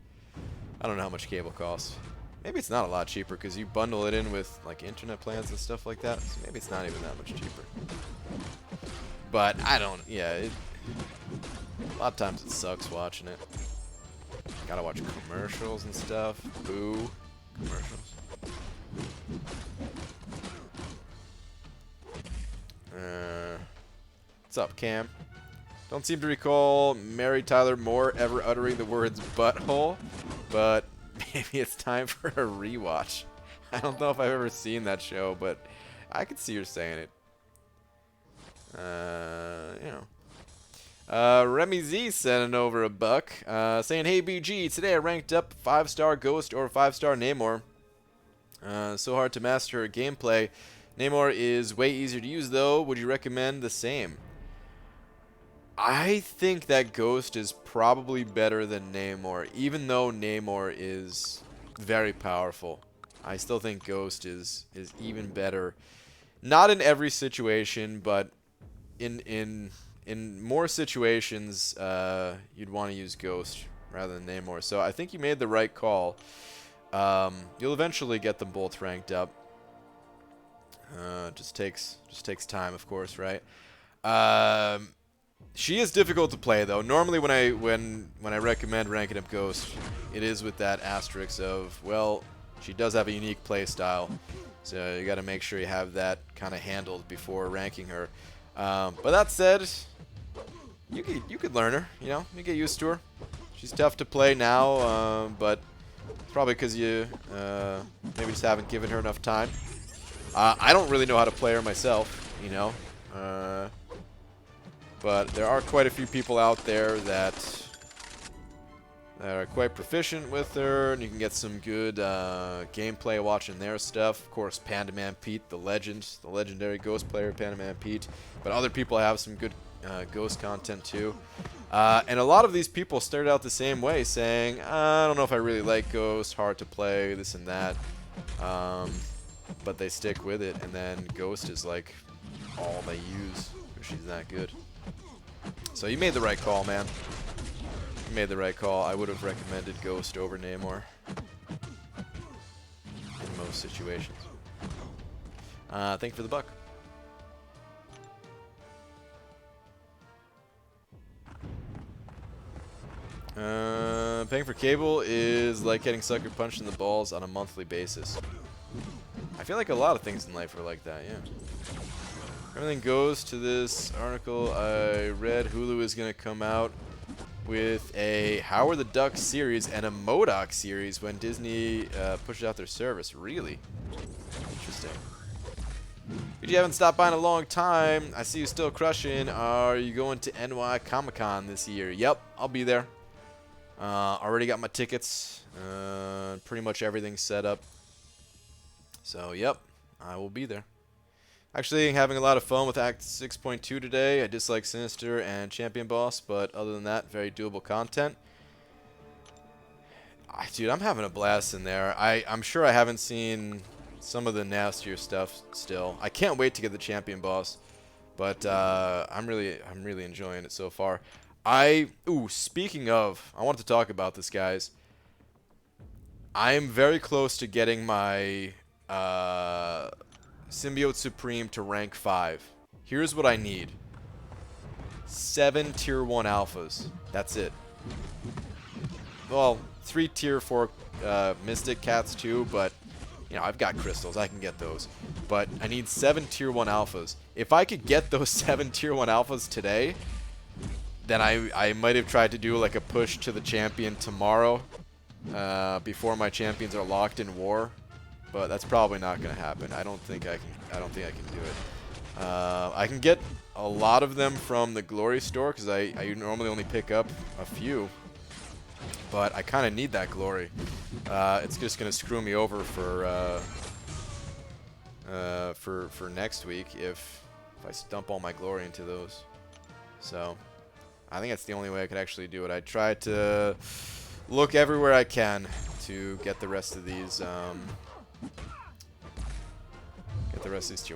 I don't know how much cable costs. Maybe it's not a lot cheaper because you bundle it in with like internet plans and stuff like that. So maybe it's not even that much cheaper. But I don't, yeah, a lot of times it sucks watching it. Gotta watch commercials and stuff. Boo. Commercials. What's up, Cam? Don't seem to recall Mary Tyler Moore ever uttering the words butthole, but maybe it's time for a rewatch. I don't know if I've ever seen that show, but I could see her saying it. You know. Remy Z sending over a buck, saying, "Hey BG, today I ranked up 5-star Ghost or 5-star Namor. So hard to master gameplay. Namor is way easier to use though. Would you recommend the same?" I think that Ghost is probably better than Namor, even though Namor is very powerful. I still think Ghost is even better. Not in every situation, but in more situations, you'd want to use Ghost rather than Namor. So I think you made the right call. You'll eventually get them both ranked up. Just takes time, of course, right? She is difficult to play though. Normally when I recommend ranking up Ghost, it is with that asterisk of, well, she does have a unique play style, so you got to make sure you have that kind of handled before ranking her. But that said, you could learn her. You know, you get used to her. She's tough to play now, but it's probably because you maybe just haven't given her enough time. I don't really know how to play her myself, you know. But there are quite a few people out there that are quite proficient with her, and you can get some good gameplay watching their stuff. Of course, Panda Man Pete, the legend, the legendary Ghost player, Panda Man Pete. But other people have some good Ghost content too. And a lot of these people started out the same way, saying, I don't know if I really like Ghost, hard to play, this and that. But they stick with it, and then Ghost is like all they use, because she's that good. So you made the right call, man. You made the right call. I would have recommended Ghost over Namor in most situations. Thank you for the buck. Paying for cable is like getting sucker punched in the balls on a monthly basis. I feel like a lot of things in life are like that, yeah. Everything goes to this article I read. Hulu is going to come out with a Howard the Duck series and a MODOK series when Disney pushes out their service. Really? Interesting. If you haven't stopped by in a long time, I see you still crushing. Are you going to NY Comic-Con this year? Yep, I'll be there. Already got my tickets. Pretty much everything set up. So, yep, I will be there. Actually, having a lot of fun with Act 6.2 today. I dislike Sinister and Champion Boss, but other than that, very doable content. Dude, I'm having a blast in there. I'm sure I haven't seen some of the nastier stuff still. I can't wait to get the champion boss, but I'm really enjoying it so far. Speaking of, I wanted to talk about this, guys. I am very close to getting my Symbiote Supreme to rank 5. Here's what I need. 7 tier 1 alphas. That's it. Well, 3 tier 4 Mystic Cats too, but you know, I've got crystals. I can get those. But I need 7 tier 1 alphas. If I could get those 7 tier 1 alphas today, then I might have tried to do like a push to the champion tomorrow before my champions are locked in war. But that's probably not going to happen. I don't think I can do it. I can get a lot of them from the Glory store because I normally only pick up a few. But I kind of need that glory. It's just gonna screw me over for next week if I dump all my glory into those. So I think that's the only way I could actually do it. I tried to look everywhere I can to get the rest of these tier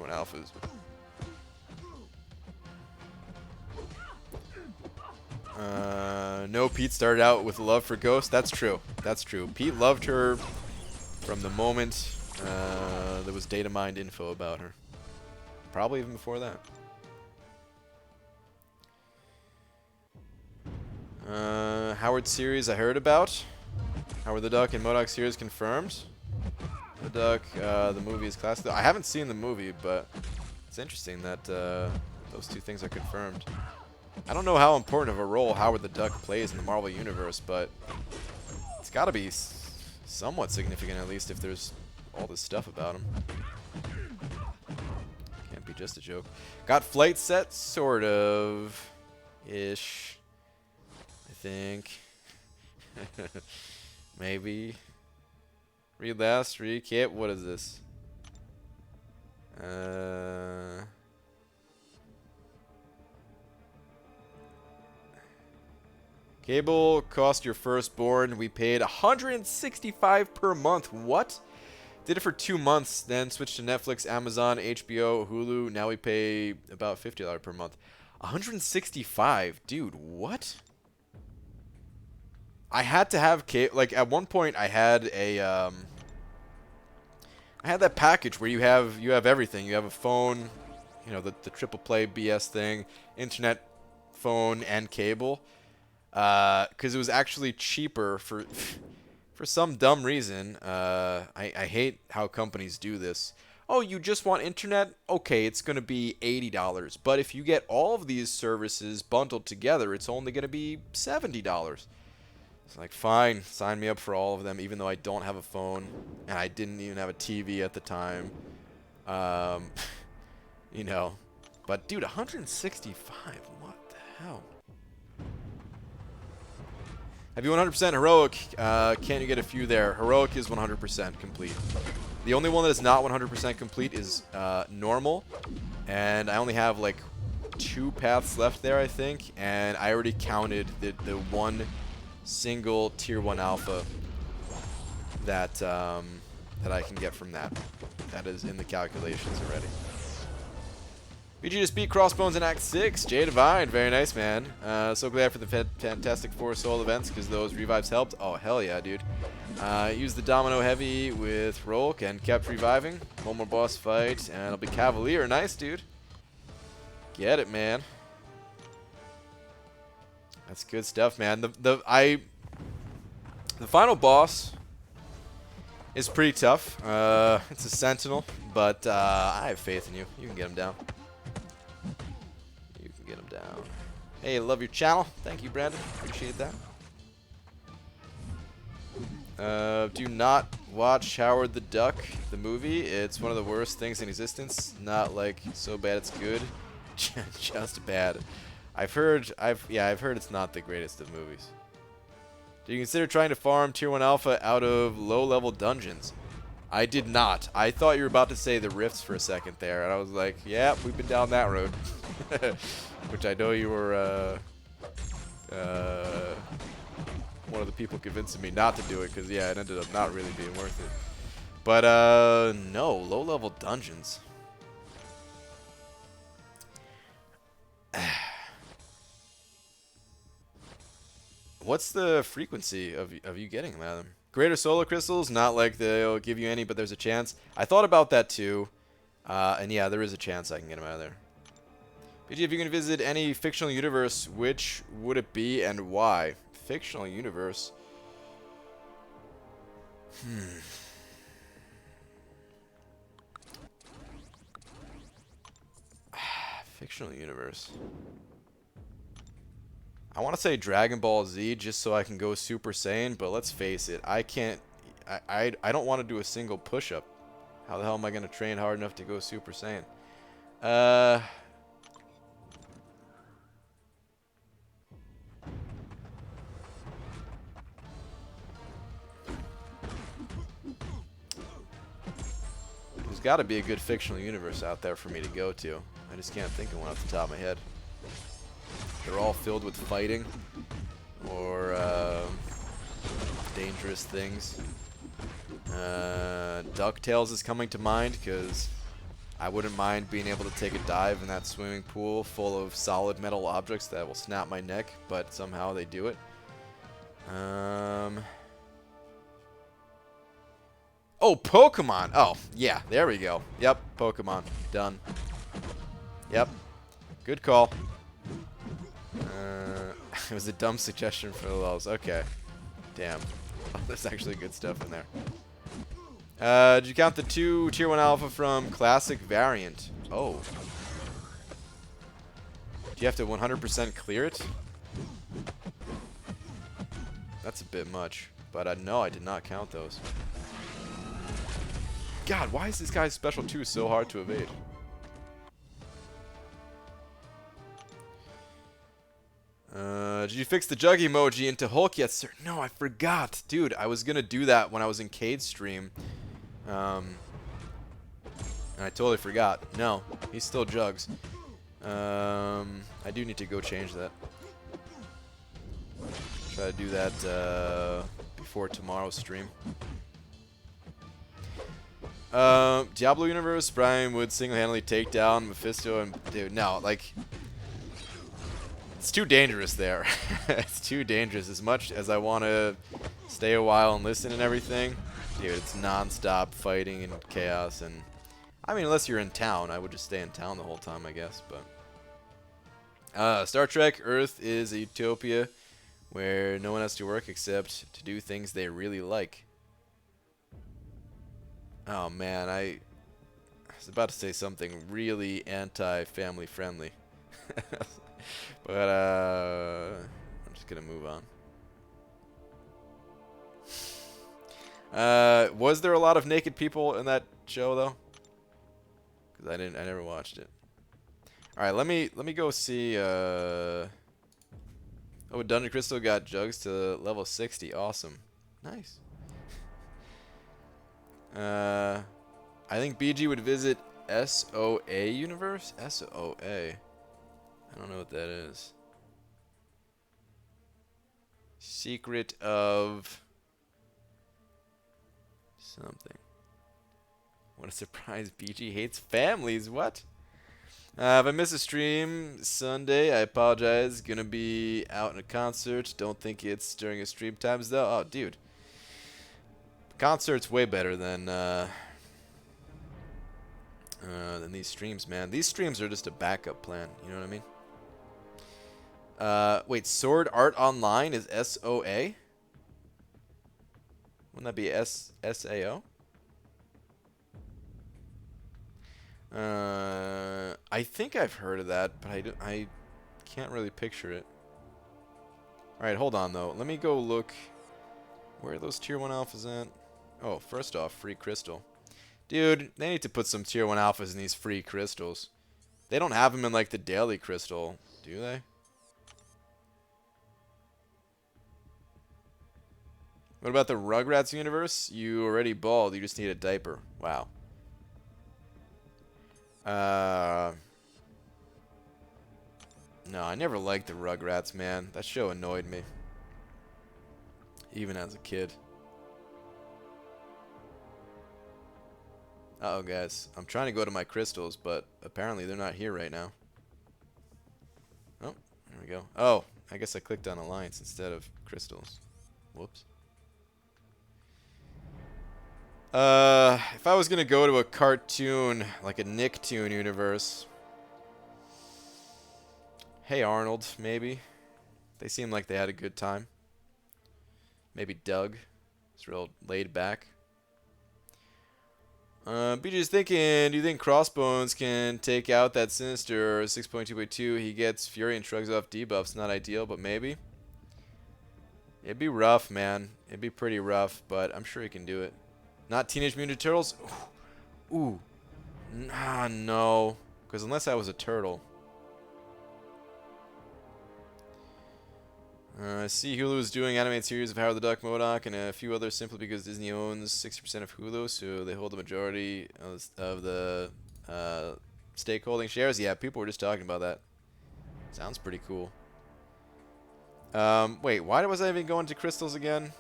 1 alphas. No, Pete started out with love for Ghost. That's true. That's true. Pete loved her from the moment there was data mined info about her. Probably even before that. Howard series I heard about. Howard the Duck and MODOK series confirmed. The Duck, the movie is classic. I haven't seen the movie, but it's interesting that those two things are confirmed. I don't know how important of a role Howard the Duck plays in the Marvel Universe, but it's got to be somewhat significant, at least if there's all this stuff about him. Can't be just a joke. Got flight set, sort of, ish, I think. Maybe. Read last recap. What is this? Cable cost your firstborn. We paid $165 per month. What? Did it for 2 months, then switched to Netflix, Amazon, HBO, Hulu. Now we pay about $50 per month. $165, dude. What? I had to have cable. Like at one point, I had a I had that package where you have everything. You have a phone, you know, the triple play BS thing, internet, phone, and cable. Because it was actually cheaper for some dumb reason. I hate how companies do this. Oh, you just want internet? Okay, it's going to be $80. But if you get all of these services bundled together, it's only going to be $70. It's like, fine, sign me up for all of them, even though I don't have a phone and I didn't even have a TV at the time. You know, but dude, 165. What the hell? Have you 100% heroic? Can you get a few there? Heroic is 100% complete. The only one that is not 100% complete is normal, and I only have like 2 paths left there, I think, and I already counted the one single tier 1 alpha that that I can get from that. That is in the calculations already. BG just beat Crossbones in Act 6. Jay Divine, very nice, man. So glad for the Fantastic Four Soul events because those revives helped. Oh, hell yeah, dude. Used the Domino Heavy with Rolk and kept reviving. One more boss fight, and it'll be Cavalier. Nice, dude. Get it, man. That's good stuff, man. The final boss is pretty tough. It's a Sentinel, but I have faith in you. You can get him down. You can get him down. Hey, love your channel. Thank you, Brandon. Appreciate that. Do not watch Howard the Duck, the movie. It's one of the worst things in existence. Not like so bad it's good, just bad. I've heard it's not the greatest of movies. Do you consider trying to farm tier 1 alpha out of low-level dungeons? I did not. I thought you were about to say the rifts for a second there, and I was like, yeah, we've been down that road. Which I know you were one of the people convincing me not to do it, because, yeah, it ended up not really being worth it. But, no, low-level dungeons. What's the frequency of you getting them out of them? Greater solar crystals, not like they'll give you any, but there's a chance. I thought about that too. And yeah, there is a chance I can get them out of there. BG, if you can visit any fictional universe, which would it be and why? Fictional universe. Fictional universe. I want to say Dragon Ball Z just so I can go Super Saiyan, but let's face it, I can't. I don't want to do a single push-up. How the hell am I going to train hard enough to go Super Saiyan? There's got to be a good fictional universe out there for me to go to. I just can't think of one off the top of my head. They're all filled with fighting or dangerous things. DuckTales is coming to mind because I wouldn't mind being able to take a dive in that swimming pool full of solid metal objects that will snap my neck, but somehow they do it. Oh, Pokemon! Oh, yeah, there we go. Yep, Pokemon. Done. Yep. Good call. It was a dumb suggestion for the lulz. Okay. Damn. Oh, there's actually good stuff in there. Did you count the 2 Tier 1 Alpha from Classic Variant? Oh. Do you have to 100% clear it? That's a bit much. But no, I did not count those. God, why is this guy's special 2 so hard to evade? Did you fix the jug emoji into Hulk yet, sir? No, I forgot. Dude, I was going to do that when I was in Cade's stream. And I totally forgot. No, he's still Jugs. I do need to go change that. Try to do that before tomorrow's stream. Diablo Universe, Brian would single-handedly take down Mephisto and... Dude, no, like... It's too dangerous there. It's too dangerous. As much as I want to stay a while and listen and everything, dude, it's non-stop fighting and chaos. And I mean, unless you're in town, I would just stay in town the whole time, I guess. But Star Trek Earth is a utopia where no one has to work except to do things they really like. Oh man, I was about to say something really anti-family friendly. But, I'm just gonna move on. Was there a lot of naked people in that show, though? Because I never watched it. Alright, let me go see, Oh, Dungeon Crystal got Jugs to level 60. Awesome. Nice. I think BG would visit SOA Universe? SOA. I don't know what that is. Secret of something. What a surprise. BG hates families. What? If I miss a stream Sunday, I apologize. Gonna be out in a concert. Don't think it's during a stream times though. Oh, dude. Concert's way better than these streams, man. These streams are just a backup plan. You know what I mean? Wait, Sword Art Online is SOA? Wouldn't that be SAO? I think I've heard of that, but I can't really picture it. Alright, hold on, though. Let me go look. Where are those Tier 1 Alphas at? Oh, first off, free crystal. Dude, they need to put some Tier 1 Alphas in these free crystals. They don't have them in, like, the daily crystal, do they? What about the Rugrats universe? You already bald. You just need a diaper. Wow. No, I never liked the Rugrats, man. That show annoyed me. even as a kid. Uh-oh, guys. I'm trying to go to my crystals, but apparently they're not here right now. Oh, there we go. Oh, I guess I clicked on Alliance instead of crystals. Whoops. If I was going to go to a cartoon, like a Nicktoon universe... Hey Arnold, maybe. They seem like they had a good time. Maybe Doug. It's real laid back. BJ's thinking, do you think Crossbones can take out that Sinister 6.2.2? He gets Fury and shrugs off debuffs. Not ideal, but maybe. It'd be rough, man. It'd be pretty rough, but I'm sure he can do it. Not Teenage Mutant Ninja Turtles? Ooh. Nah, no. Because unless I was a turtle. I see Hulu is doing animated series of Howard the Duck, MODOK, and a few others simply because Disney owns 60% of Hulu, so they hold the majority of the stakeholding shares. Yeah, people were just talking about that. Sounds pretty cool. Wait, why was I even going to crystals again?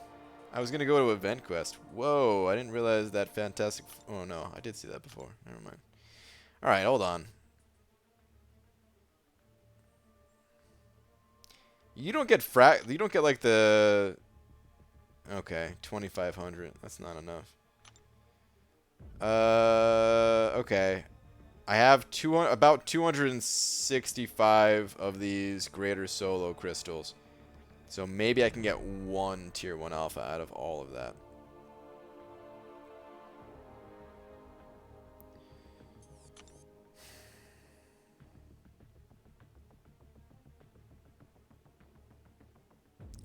I was going to go to Event Quest. Whoa, I didn't realize that fantastic... Oh, no, I did see that before. Never mind. All right, hold on. You don't get like the... Okay, 2,500. That's not enough. Okay. I have about 265 of these greater solo crystals. So maybe I can get one tier 1 alpha out of all of that.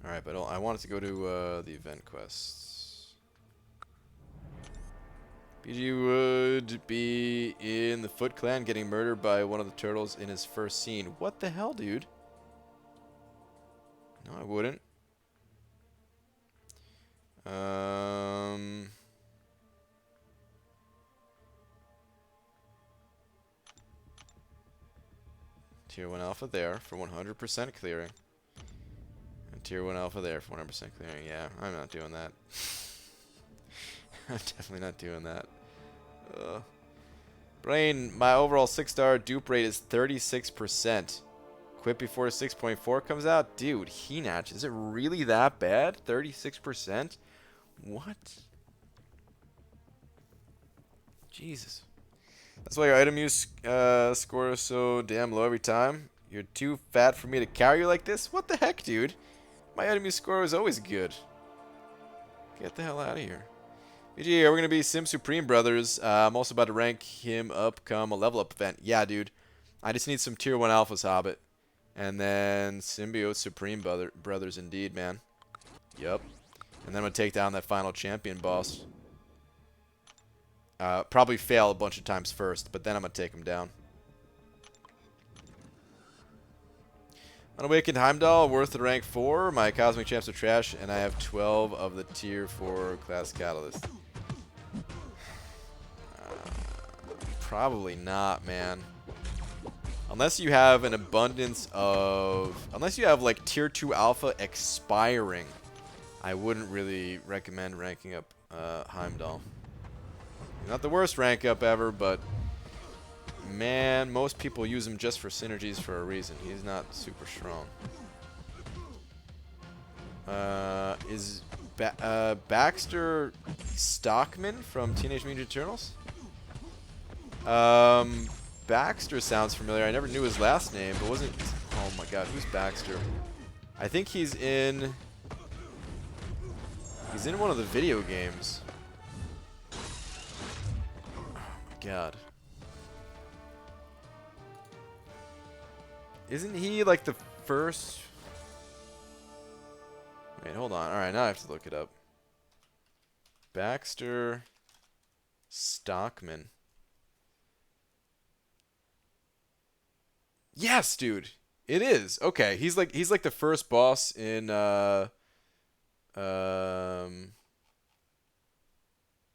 Alright, but I wanted to go to the event quests. BG would be in the Foot Clan getting murdered by one of the turtles in his first scene. What the hell, dude? No, I wouldn't. Tier 1 alpha there for 100% clearing. And tier 1 alpha there for 100% clearing. Yeah, I'm not doing that. I'm definitely not doing that. Brain, my overall 6-star dupe rate is 36%. Quit before 6.4 comes out? Dude, Hinach, is it really that bad? 36%? What? Jesus. That's why your item use score is so damn low every time? You're too fat for me to carry you like this? What the heck, dude? My item use score was always good. Get the hell out of here. BG, are we going to be Sim Supreme Brothers? I'm also about to rank him up come a level up event. Yeah, dude. I just need some tier 1 alphas, Hobbit. And then Symbiote Supreme Brothers indeed, man. Yup. And then I'm going to take down that final champion boss. Probably fail a bunch of times first, but then I'm going to take him down. Unawakened Heimdall, worth the rank 4. My Cosmic Champs are trash, and I have 12 of the tier 4 class Catalyst. Probably not, man. Unless you have an abundance of... Unless you have, like, tier 2 alpha expiring, I wouldn't really recommend ranking up Heimdall. Not the worst rank up ever, but... Man, most people use him just for synergies for a reason. He's not super strong. Is Baxter Stockman from Teenage Mutant Ninja Turtles? Baxter sounds familiar. I never knew his last name, but wasn't... Oh my god, who's Baxter? I think he's in... He's in one of the video games. Oh my god. Isn't he like the first... Wait, hold on. Alright, now I have to look it up. Baxter Stockman. Yes, dude. It is. Okay, he's like the first boss in The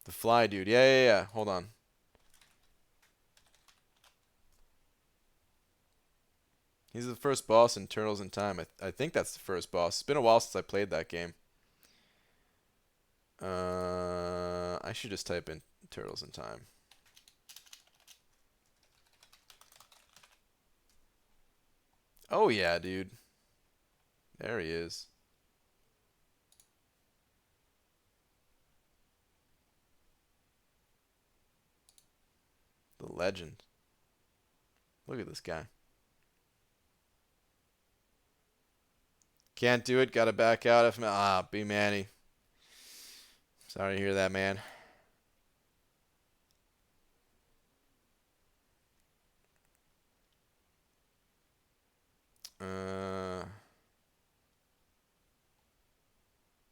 Fly dude. Yeah. Hold on. He's the first boss in Turtles in Time. I think that's the first boss. It's been a while since I played that game. I should just type in turtles in time. Oh yeah, dude. There he is. The legend. Look at this guy. Can't do it. Gotta back out. B Manny. Sorry to hear that, man.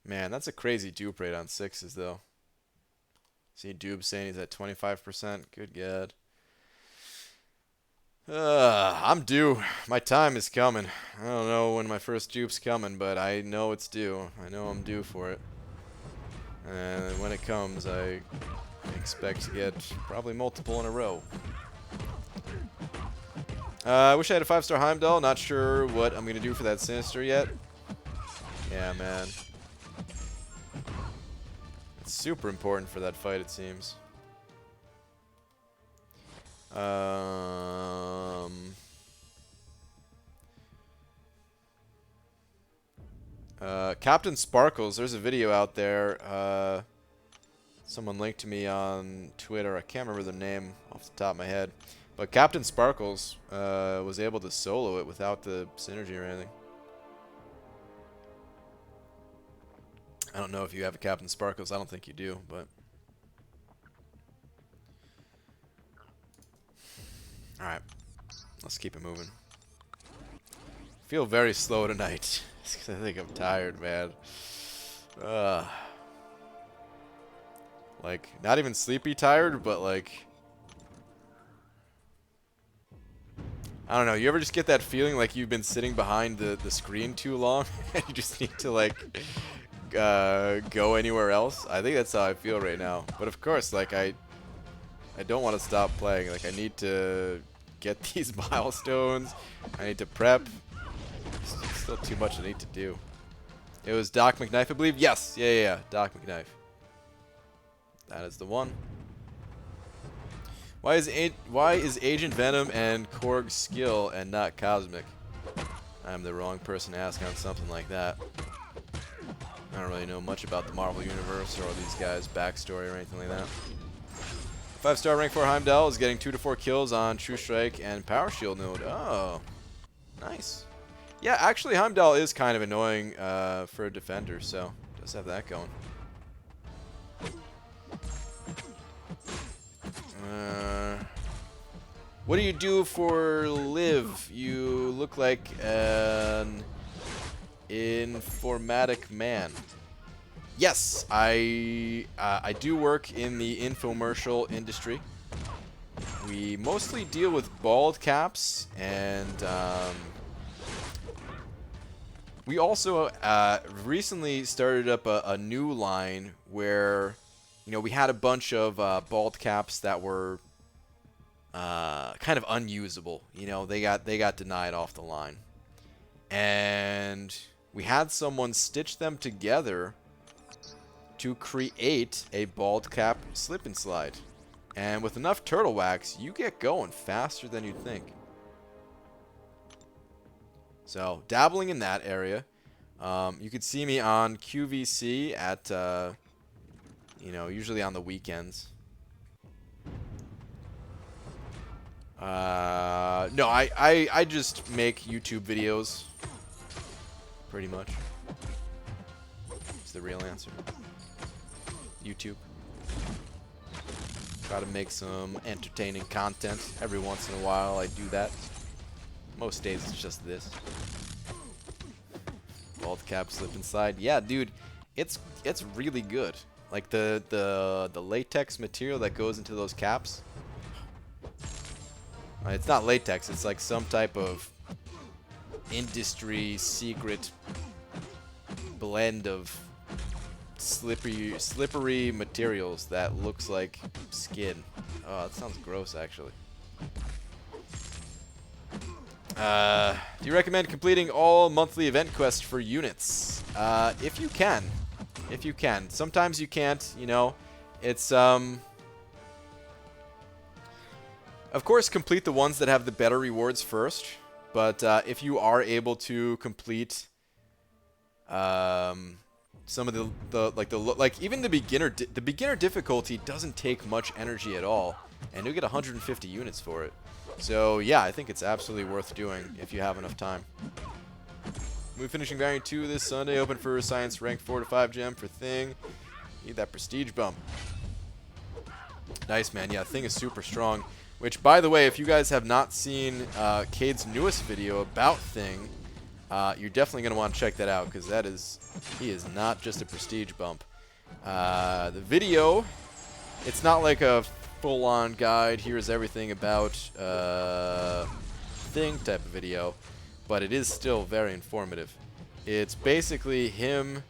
Man, that's a crazy dupe rate on 6s, though. See Dube saying he's at 25%. Good God. I'm due. My time is coming. I don't know when my first dupe's coming, but I know it's due. I know I'm due for it. And when it comes, I expect to get probably multiple in a row. I wish I had a 5-star Heimdall. Not sure what I'm going to do for that Sinister yet. Yeah, man. It's super important for that fight, it seems. Captain Sparkles, there's a video out there. Someone linked to me on Twitter. I can't remember the name off the top of my head. But Captain Sparkles was able to solo it without the synergy or anything. I don't know if you have a Captain Sparkles. I don't think you do, but... Alright. Let's keep it moving. Feel very slow tonight. I think I'm tired, man. Like, not even sleepy tired, but like... I don't know, you ever just get that feeling like you've been sitting behind the screen too long and you just need to like go anywhere else? I think that's how I feel right now. But of course, like I don't want to stop playing. Like I need to get these milestones. I need to prep. There's still too much I need to do. It was Doc McKnife, I believe. Yes, yeah. Doc McKnife. That is the one. Why is Agent Venom and Korg's skill and not Cosmic? I'm the wrong person to ask on something like that. I don't really know much about the Marvel Universe or these guys' backstory or anything like that. 5-star rank 4 Heimdall is getting 2 to 4 kills on True Strike and Power Shield node. Oh, nice. Yeah, actually Heimdall is kind of annoying for a defender, so does have that going. What do you do for live? You look like an informatic man. Yes, I do work in the infomercial industry. We mostly deal with bald caps, and we also recently started up a new line where, you know, we had a bunch of bald caps that were kind of unusable. You know, they got denied off the line, and we had someone stitch them together to create a bald cap slip and slide. And with enough turtle wax, you get going faster than you'd think. So, dabbling in that area. You could see me on QVC at, you know, usually on the weekends. No, I just make YouTube videos. Pretty much. It's the real answer. YouTube. Try to make some entertaining content. Every once in a while I do that. Most days it's just this. Bald cap slip and slide. Yeah, dude, it's really good. Like the latex material that goes into those caps. It's not latex, it's like some type of industry secret blend of slippery materials that looks like skin. Oh, that sounds gross, actually. Do you recommend completing all monthly event quests for units? If you can. If you can. Sometimes you can't, you know. It's, of course, complete the ones that have the better rewards first. But if you are able to complete some of the even the beginner difficulty doesn't take much energy at all, and you'll get 150 units for it. So yeah, I think it's absolutely worth doing if you have enough time. We're finishing Variant 2 this Sunday. Open for Science rank 4 to 5 gem for Thing. Need that prestige bump. Nice, man. Yeah, Thing is super strong. Which, by the way, if you guys have not seen Cade's newest video about Thing, you're definitely going to want to check that out, because he is not just a prestige bump. The video, it's not like a full-on guide, here's everything about Thing type of video, but it is still very informative. It's basically him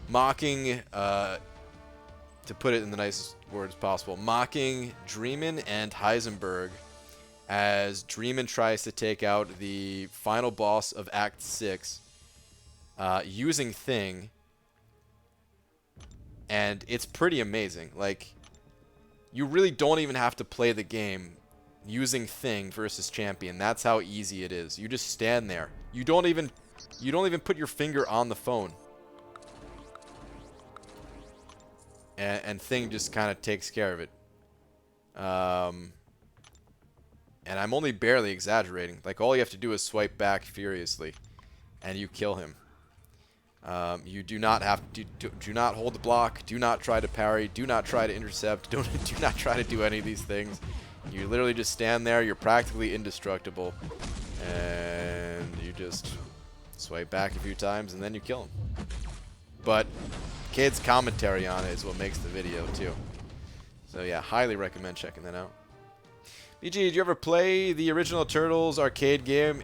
mocking, to put it in the nicest words possible, mocking Dreamin' and Heisenberg as Dreamin' tries to take out the final boss of Act 6 using Thing. And it's pretty amazing. Like, you really don't even have to play the game using Thing versus Champion. That's how easy it is. You just stand there. You don't even put your finger on the phone. And Thing just kind of takes care of it. And I'm only barely exaggerating. Like, all you have to do is swipe back furiously, and you kill him. You do not have to do not hold the block. Do not try to parry. Do not try to intercept. Do not try to do any of these things. You literally just stand there. You're practically indestructible, and you just swipe back a few times, and then you kill him. But Cade's commentary on it is what makes the video too. So yeah, highly recommend checking that out. BG, did you ever play the original Turtles arcade game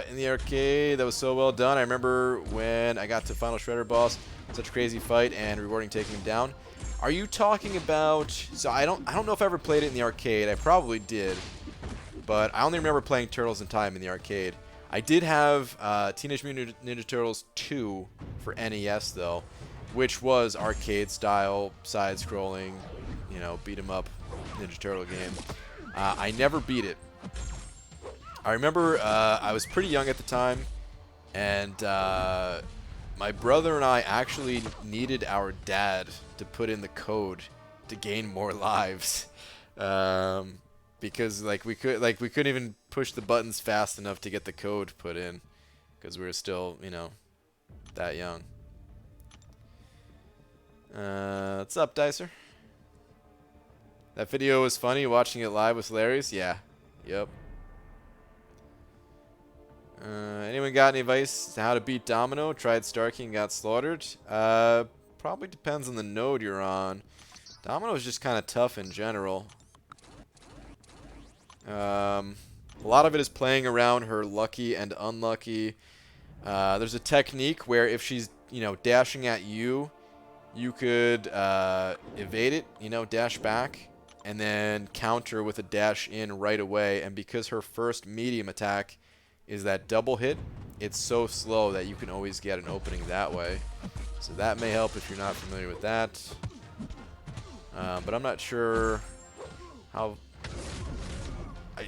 in the arcade? That was so well done. I remember when I got to Final Shredder boss, such a crazy fight and rewarding taking him down. Are you talking about? So I don't know if I ever played it in the arcade. I probably did, but I only remember playing Turtles in Time in the arcade. I did have Teenage Mutant Ninja Turtles 2 for NES though, which was arcade style, side-scrolling, you know, beat 'em up Ninja Turtle game. I never beat it. I remember I was pretty young at the time, and my brother and I actually needed our dad to put in the code to gain more lives, because we couldn't even push the buttons fast enough to get the code put in, because we were still, you know, that young. What's up, Dicer? That video was funny. Watching it live was hilarious. Yeah. Yep. Anyone got any advice to how to beat Domino? Tried Starkey and got slaughtered. Probably depends on the node you're on. Domino is just kind of tough in general. A lot of it is playing around her lucky and unlucky. There's a technique where if she's, you know, dashing at you, you could evade it, you know, dash back, and then counter with a dash in right away. And because her first medium attack is that double hit, it's so slow that you can always get an opening that way. So that may help if you're not familiar with that. But I'm not sure how...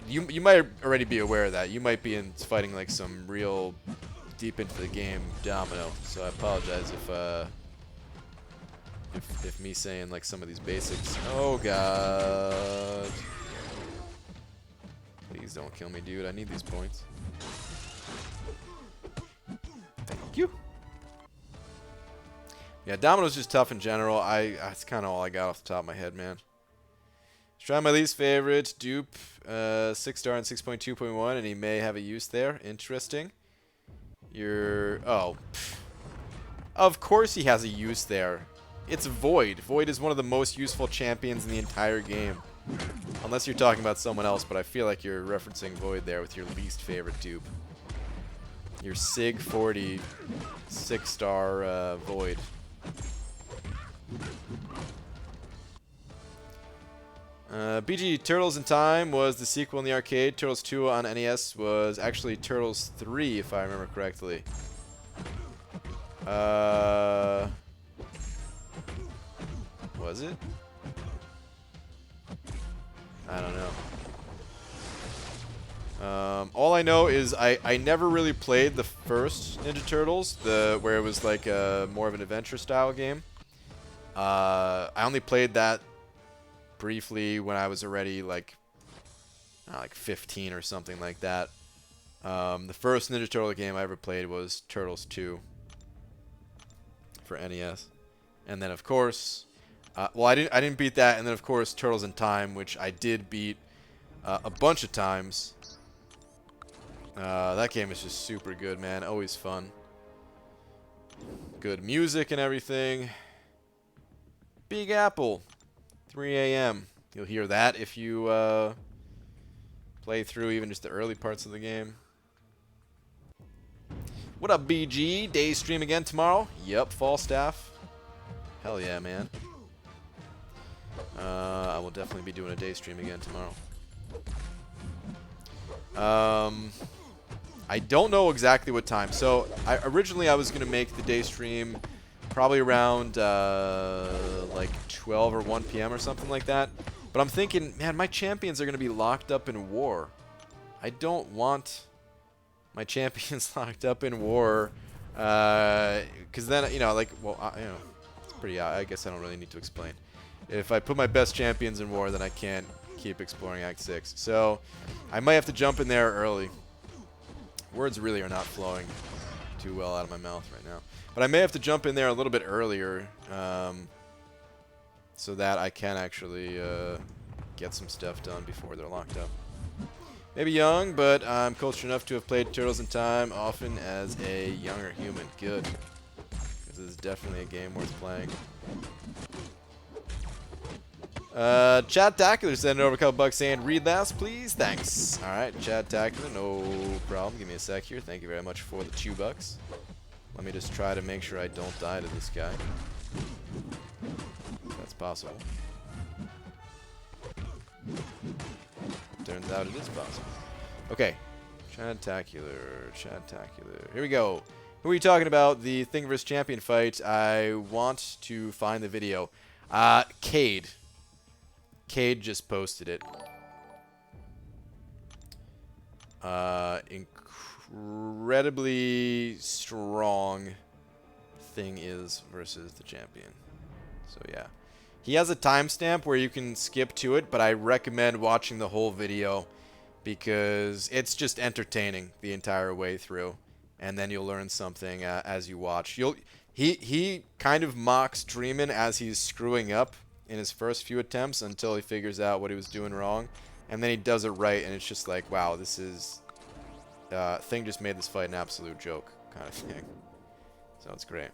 You might already be aware of that. You might be fighting like some real deep into the game Domino. So I apologize if me saying like some of these basics. Oh god. Please don't kill me, dude. I need these points. Thank you. Yeah, Domino's just tough in general. That's kind of all I got off the top of my head, man. Let's try my least favorite, Dupe, 6-star and 6.2.1, and he may have a use there. Interesting. Oh. Of course he has a use there. It's Void. Void is one of the most useful champions in the entire game. Unless you're talking about someone else, but I feel like you're referencing Void there with your least favorite dupe. Your Sig 40 6-star Void. BG, Turtles in Time was the sequel in the arcade. Turtles 2 on NES was actually Turtles 3, if I remember correctly. Was it? I don't know. All I know is I never really played the first Ninja Turtles, where it was like more of an adventure style game. I only played that briefly when I was already like 15 or something like that. The first Ninja Turtle game I ever played was Turtles 2 for NES, and then of course, well, I didn't beat that, and then of course Turtles in Time, which I did beat a bunch of times. That game is just super good, man. Always fun. Good music and everything. Big Apple, 3 a.m. You'll hear that if you play through even just the early parts of the game. What up, BG? Day stream again tomorrow? Yep, Falstaff. Hell yeah, man. I will definitely be doing a day stream again tomorrow. I don't know exactly what time. So, originally I was going to make the day stream probably around like 12 or 1 p.m. or something like that. But I'm thinking, man, my champions are going to be locked up in war. I don't want my champions locked up in war. Because then, you know, like, well, you know, it's pretty, I guess I don't really need to explain. If I put my best champions in war, then I can't keep exploring Act 6. So, I might have to jump in there early. Words really are not flowing too well out of my mouth right now. But I may have to jump in there a little bit earlier so that I can actually get some stuff done before they're locked up. Maybe young, but I'm cultured enough to have played Turtles in Time often as a younger human. Good. This is definitely a game worth playing. Chad-tacular sending over a couple bucks saying, read last, please. Thanks. Alright, Chad-tacular, no problem. Give me a sec here. Thank you very much for the $2. Let me just try to make sure I don't die to this guy. If that's possible. Turns out it is possible. Okay. Chad-tacular, Chad-tacular. Here we go. Who are we talking about? The Thing vs. Champion fight. I want to find the video. Cade. Cade just posted it. Incredibly strong Thing is versus the champion. So yeah. He has a timestamp where you can skip to it, but I recommend watching the whole video because it's just entertaining the entire way through. And then you'll learn something as you watch. He kind of mocks Dreamin' as he's screwing up in his first few attempts until he figures out what he was doing wrong. And then he does it right, and it's just like, wow, this is... Thing just made this fight an absolute joke kind of thing. So it's great.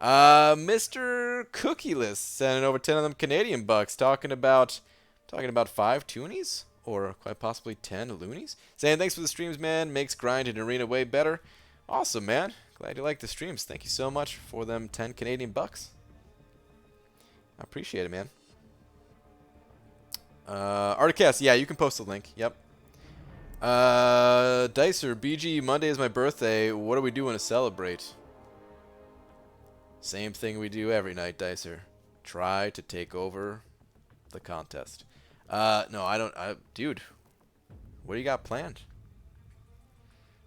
Mr. Cookieless sending over 10 of them Canadian bucks, talking about 5 toonies or quite possibly 10 loonies. Saying thanks for the streams, man. Makes grind in arena way better. Awesome, man. Glad you like the streams. Thank you so much for them 10 Canadian bucks. I appreciate it, man. Articast, yeah, you can post a link. Yep. Dicer, BG, Monday is my birthday. What are we doing to celebrate? Same thing we do every night, Dicer. Try to take over the contest. No, I don't. Dude, what do you got planned?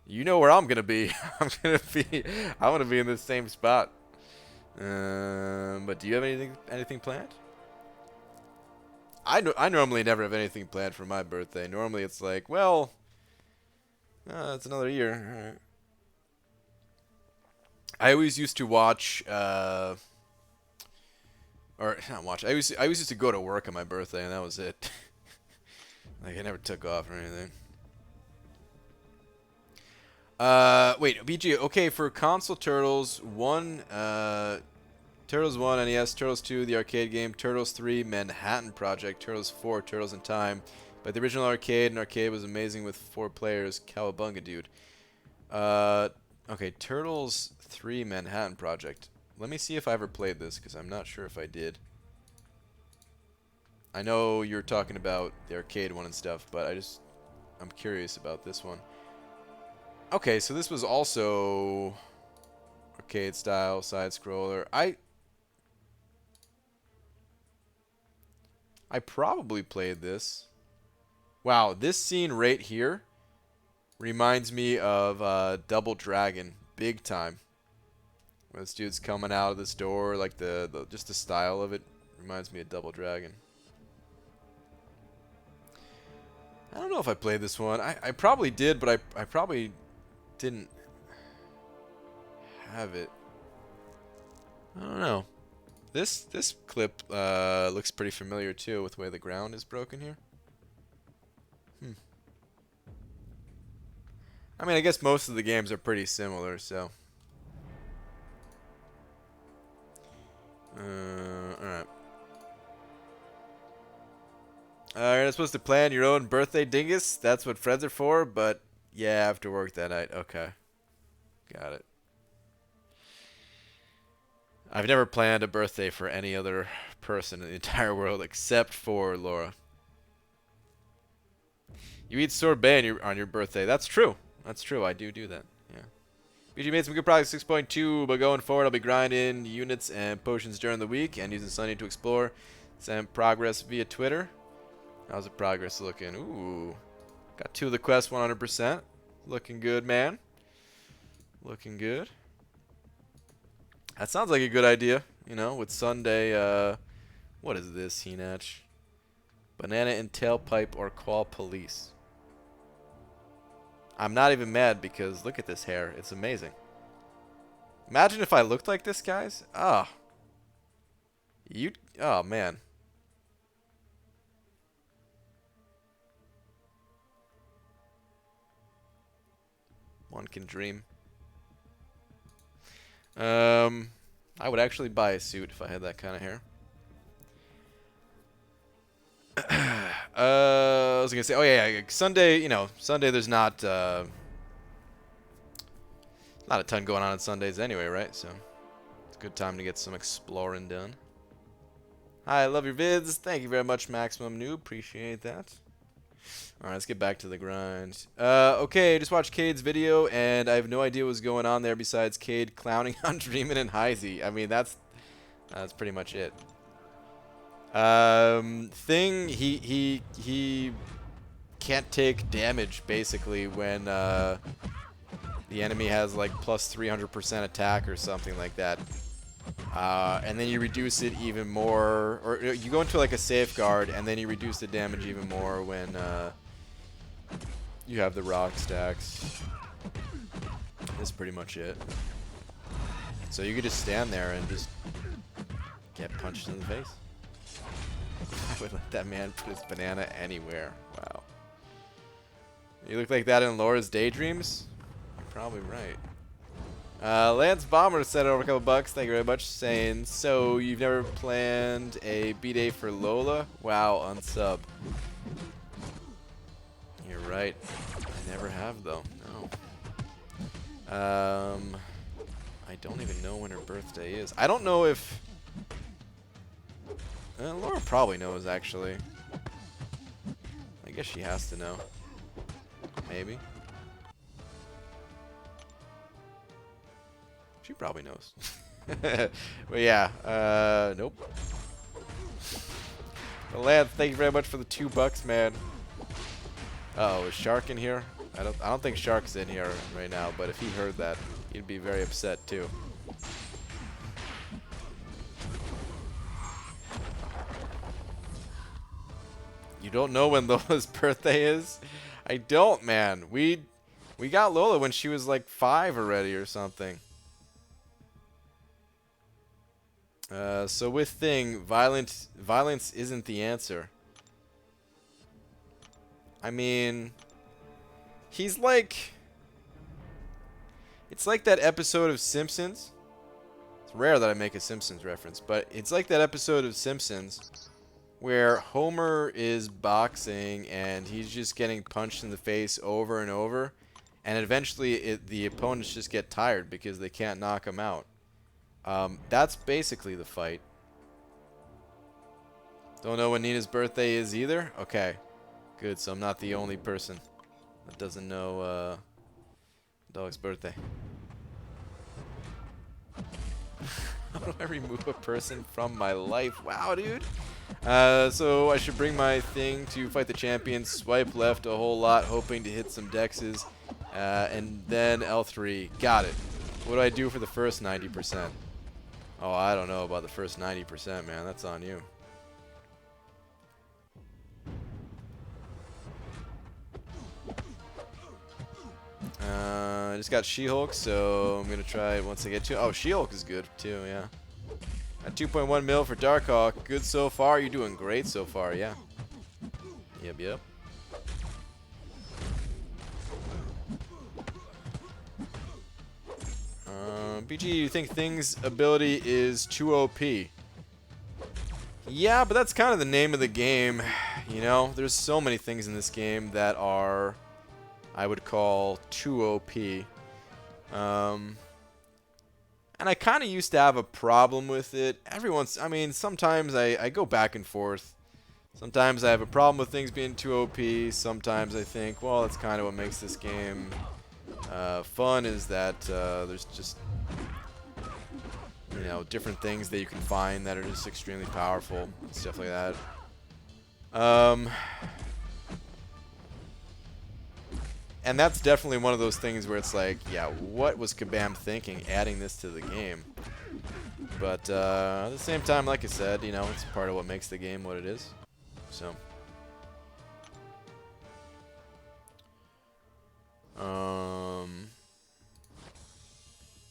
You know where I'm gonna be. I'm gonna be in the same spot. But do you have anything planned? I normally never have anything planned for my birthday. Normally it's like, well, it's another year. All right. I always used to watch, or not watch. I always used to go to work on my birthday, and that was it. Like I never took off or anything. Wait, BG. Okay, for console Turtles 1, Turtles 1 NES, Turtles 2 the arcade game, Turtles 3 Manhattan Project, Turtles 4 Turtles in Time. But the original arcade was amazing with 4 players. Cowabunga, dude. Okay, Turtles 3 Manhattan Project. Let me see if I ever played this, because I'm not sure if I did. I know you're talking about the arcade one and stuff, but I'm curious about this one. Okay, so this was also Arcade style, side scroller. I probably played this. Wow, this scene right here reminds me of Double Dragon, big time. When this dude's coming out of this door, like just the style of it reminds me of Double Dragon. I don't know if I played this one. I probably did, but I probably didn't have it. I don't know. This clip looks pretty familiar too, with the way the ground is broken here. I mean, I guess most of the games are pretty similar, so. Alright. You're not supposed to plan your own birthday dingus? That's what friends are for, but yeah, after work that night. Okay. Got it. I've never planned a birthday for any other person in the entire world except for Laura. You eat sorbet on your birthday. That's true. That's true. I do that. Yeah. BG made some good progress, 6.2, but going forward, I'll be grinding units and potions during the week and using Sunday to explore. Send progress via Twitter. How's the progress looking? Ooh. Got 2 of the quests 100%. Looking good, man. Looking good. That sounds like a good idea, you know, with Sunday, what is this, Heenach? Banana and tailpipe or call police. I'm not even mad because look at this hair. It's amazing. Imagine if I looked like this, guys. Oh. Oh, man. One can dream. I would actually buy a suit if I had that kind of hair. I was gonna say, oh yeah, Sunday. You know, Sunday. There's not a ton going on Sundays anyway, right? So it's a good time to get some exploring done. Hi, I love your vids. Thank you very much, Maximum Noob. Appreciate that. All right, let's get back to the grind. Okay, just watched Cade's video, and I have no idea what's going on there besides Cade clowning on Dreamin' and Heisey. I mean, that's pretty much it. Thing, he can't take damage, basically, when the enemy has, like, plus 300% attack or something like that. And then you reduce it even more, or you go into, like, a safeguard, and then you reduce the damage even more when, you have the rock stacks. That's pretty much it. So you could just stand there and just get punched in the face. I would let that man put his banana anywhere. Wow. You look like that in Laura's daydreams? You're probably right. Lance Bomber sent over a couple bucks. Thank you very much. Saying, so you've never planned a B-Day for Lola? Wow, unsub. You're right. I never have, though. No. I don't even know when her birthday is. I don't know if... Laura probably knows, actually. I guess she has to know. Maybe. She probably knows. But yeah, nope. But Lance, thank you very much for the $2, man. Uh oh, is Shark in here? I don't think Shark's in here right now, but if he heard that, he'd be very upset too. You don't know when Lola's birthday is? I don't, man. We got Lola when she was like 5 already or something. So with Thing, violence isn't the answer. I mean, he's like... It's like that episode of Simpsons. It's rare that I make a Simpsons reference, but it's like that episode of Simpsons where Homer is boxing and he's just getting punched in the face over and over, and eventually the opponents just get tired because they can't knock him out. That's basically the fight. Don't know when Nina's birthday is either? Okay. Good, so I'm not the only person that doesn't know dog's birthday. How do I remove a person from my life? Wow, dude. So I should bring my thing to fight the champion, swipe left a whole lot, hoping to hit some dexes, and then L3. Got it. What do I do for the first 90%? Oh, I don't know about the first 90%, man. That's on you. I just got She-Hulk, so I'm going to try it once I get to... Oh, She-Hulk is good, too, yeah. At 2.1 mil for Darkhawk. Good so far. You're doing great so far, yeah. Yep. BG, you think Thing's ability is too OP? Yeah, but that's kind of the name of the game. You know, there's so many things in this game that are, I would call, too OP. And I kind of used to have a problem with it. I mean, sometimes I go back and forth. Sometimes I have a problem with things being too OP. Sometimes I think, well, that's kind of what makes this game fun, is that there's just, you know, different things that you can find that are just extremely powerful and stuff like that. And that's definitely one of those things where it's like, yeah, what was Kabam thinking adding this to the game? But at the same time, like I said, you know, it's part of what makes the game what it is. So,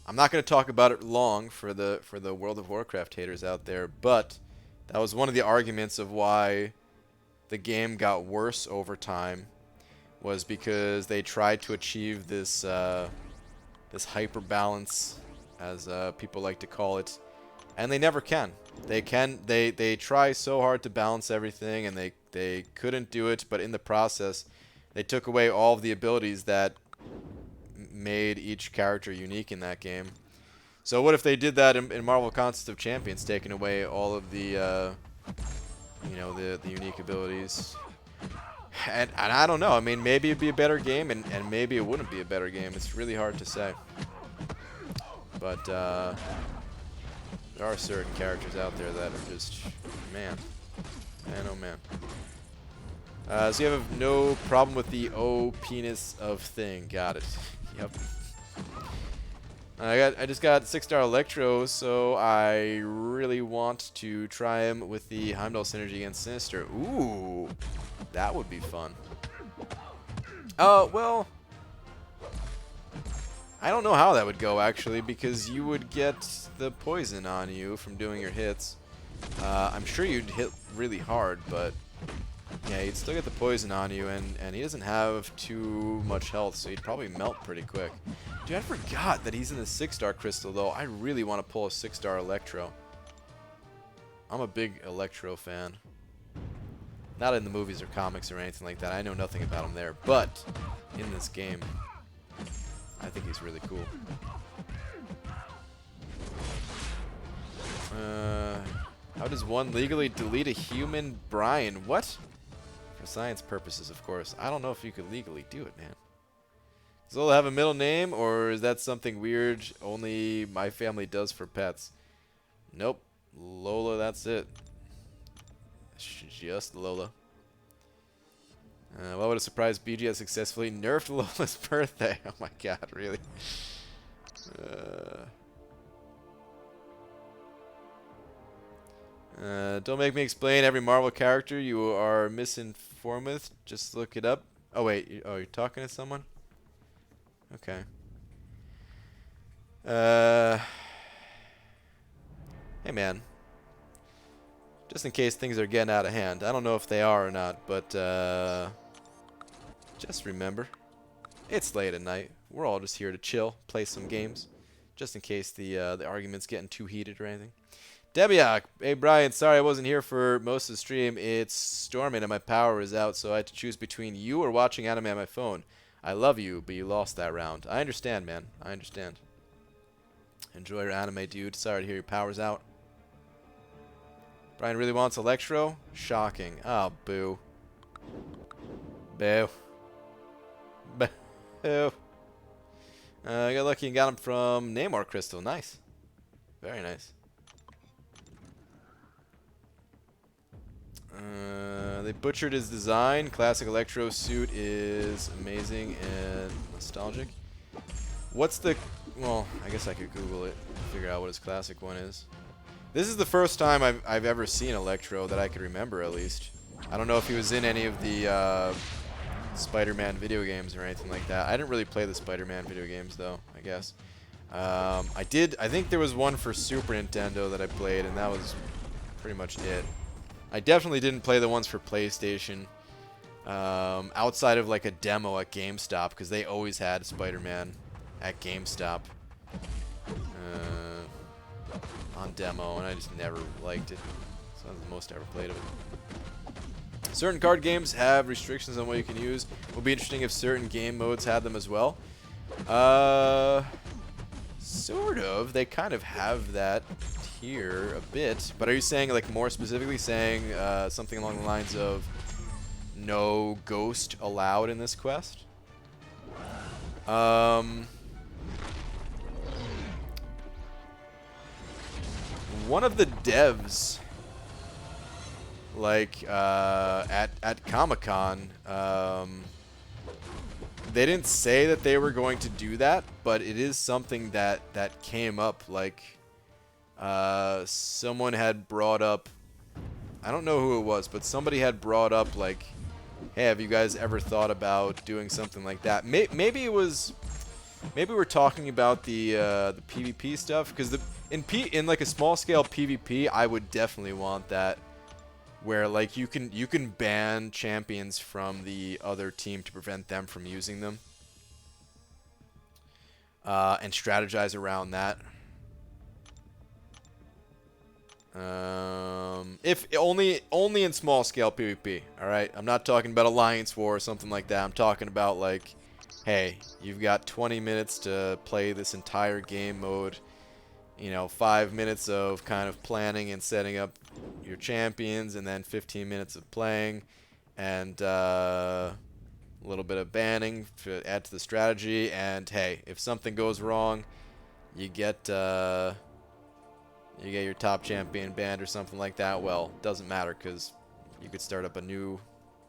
I'm not going to talk about it long for the World of Warcraft haters out there, but that was one of the arguments of why the game got worse over time, was because they tried to achieve this this hyper balance, as people like to call it, and they never can. They try so hard to balance everything, and they couldn't do it. But in the process, they took away all of the abilities that made each character unique in that game. So what if they did that in Marvel Contest of Champions, taking away all of the you know, the unique abilities? And I don't know. I mean, maybe it'd be a better game, and maybe it wouldn't be a better game. It's really hard to say. But there are certain characters out there that are just, man, oh man. So you have no problem with the O-penis of Thing. Got it. Yep. I just got 6-star Electro, so I really want to try him with the Heimdall synergy against Sinister. Ooh, that would be fun. Well, I don't know how that would go, actually, because you would get the poison on you from doing your hits. I'm sure you'd hit really hard, but yeah, you'd still get the poison on you, and he doesn't have too much health, so he'd probably melt pretty quick. Dude, I forgot that he's in the 6-star crystal, though. I really want to pull a 6-star Electro. I'm a big Electro fan. Not in the movies or comics or anything like that. I know nothing about him there, but in this game, I think he's really cool. How does one legally delete a human Brian? What? For science purposes, of course. I don't know if you could legally do it, man. Does Lola have a middle name, or is that something weird only my family does for pets? Nope. Lola, that's it. Just Lola. What would a surprise BG has successfully nerfed Lola's birthday? Oh my god, really? Don't make me explain every Marvel character you are misinformed with. Just look it up. Oh wait, you're talking to someone? Okay. Hey man. Just in case things are getting out of hand. I don't know if they are or not, but just remember, it's late at night. We're all just here to chill, play some games, just in case the argument's getting too heated or anything. Debiak, hey Brian, sorry I wasn't here for most of the stream. It's storming and my power is out, so I had to choose between you or watching anime on my phone. I love you, but you lost that round. I understand, man. I understand. Enjoy your anime, dude. Sorry to hear your power's out. Brian really wants Electro? Shocking. Oh, boo. Boo. Boo. I got lucky and got him from Namor Crystal. Nice. Very nice. They butchered his design. Classic Electro suit is amazing and nostalgic. What's the... Well, I guess I could Google it. Figure out what his classic one is. This is the first time I've ever seen Electro that I could remember, at least. I don't know if he was in any of the Spider-Man video games or anything like that. I didn't really play the Spider-Man video games, though, I guess. I think there was one for Super Nintendo that I played, and that was pretty much it. I definitely didn't play the ones for PlayStation outside of like a demo at GameStop, because they always had Spider-Man at GameStop on demo, and I just never liked it. So that was the most I ever played of it. Certain card games have restrictions on what you can use. It would be interesting if certain game modes had them as well. Sort of. They kind of have that here a bit. But are you saying, like, more specifically saying something along the lines of no ghost allowed in this quest? One of the devs, like, at Comic-Con, they didn't say that they were going to do that, but it is something that came up. Like, someone had brought up, I don't know who it was, but somebody had brought up, like, hey, have you guys ever thought about doing something like that? Maybe we're talking about the PvP stuff, because in like a small scale PvP, I would definitely want that, where like you can ban champions from the other team to prevent them from using them, and strategize around that. If only in small scale PvP. All right, I'm not talking about Alliance War or something like that. I'm talking about like, hey, you've got 20 minutes to play this entire game mode. You know, 5 minutes of kind of planning and setting up your champions, and then 15 minutes of playing, and a little bit of banning to add to the strategy. And hey, if something goes wrong, you get your top champion banned or something like that. Well, it doesn't matter, because you could start up a new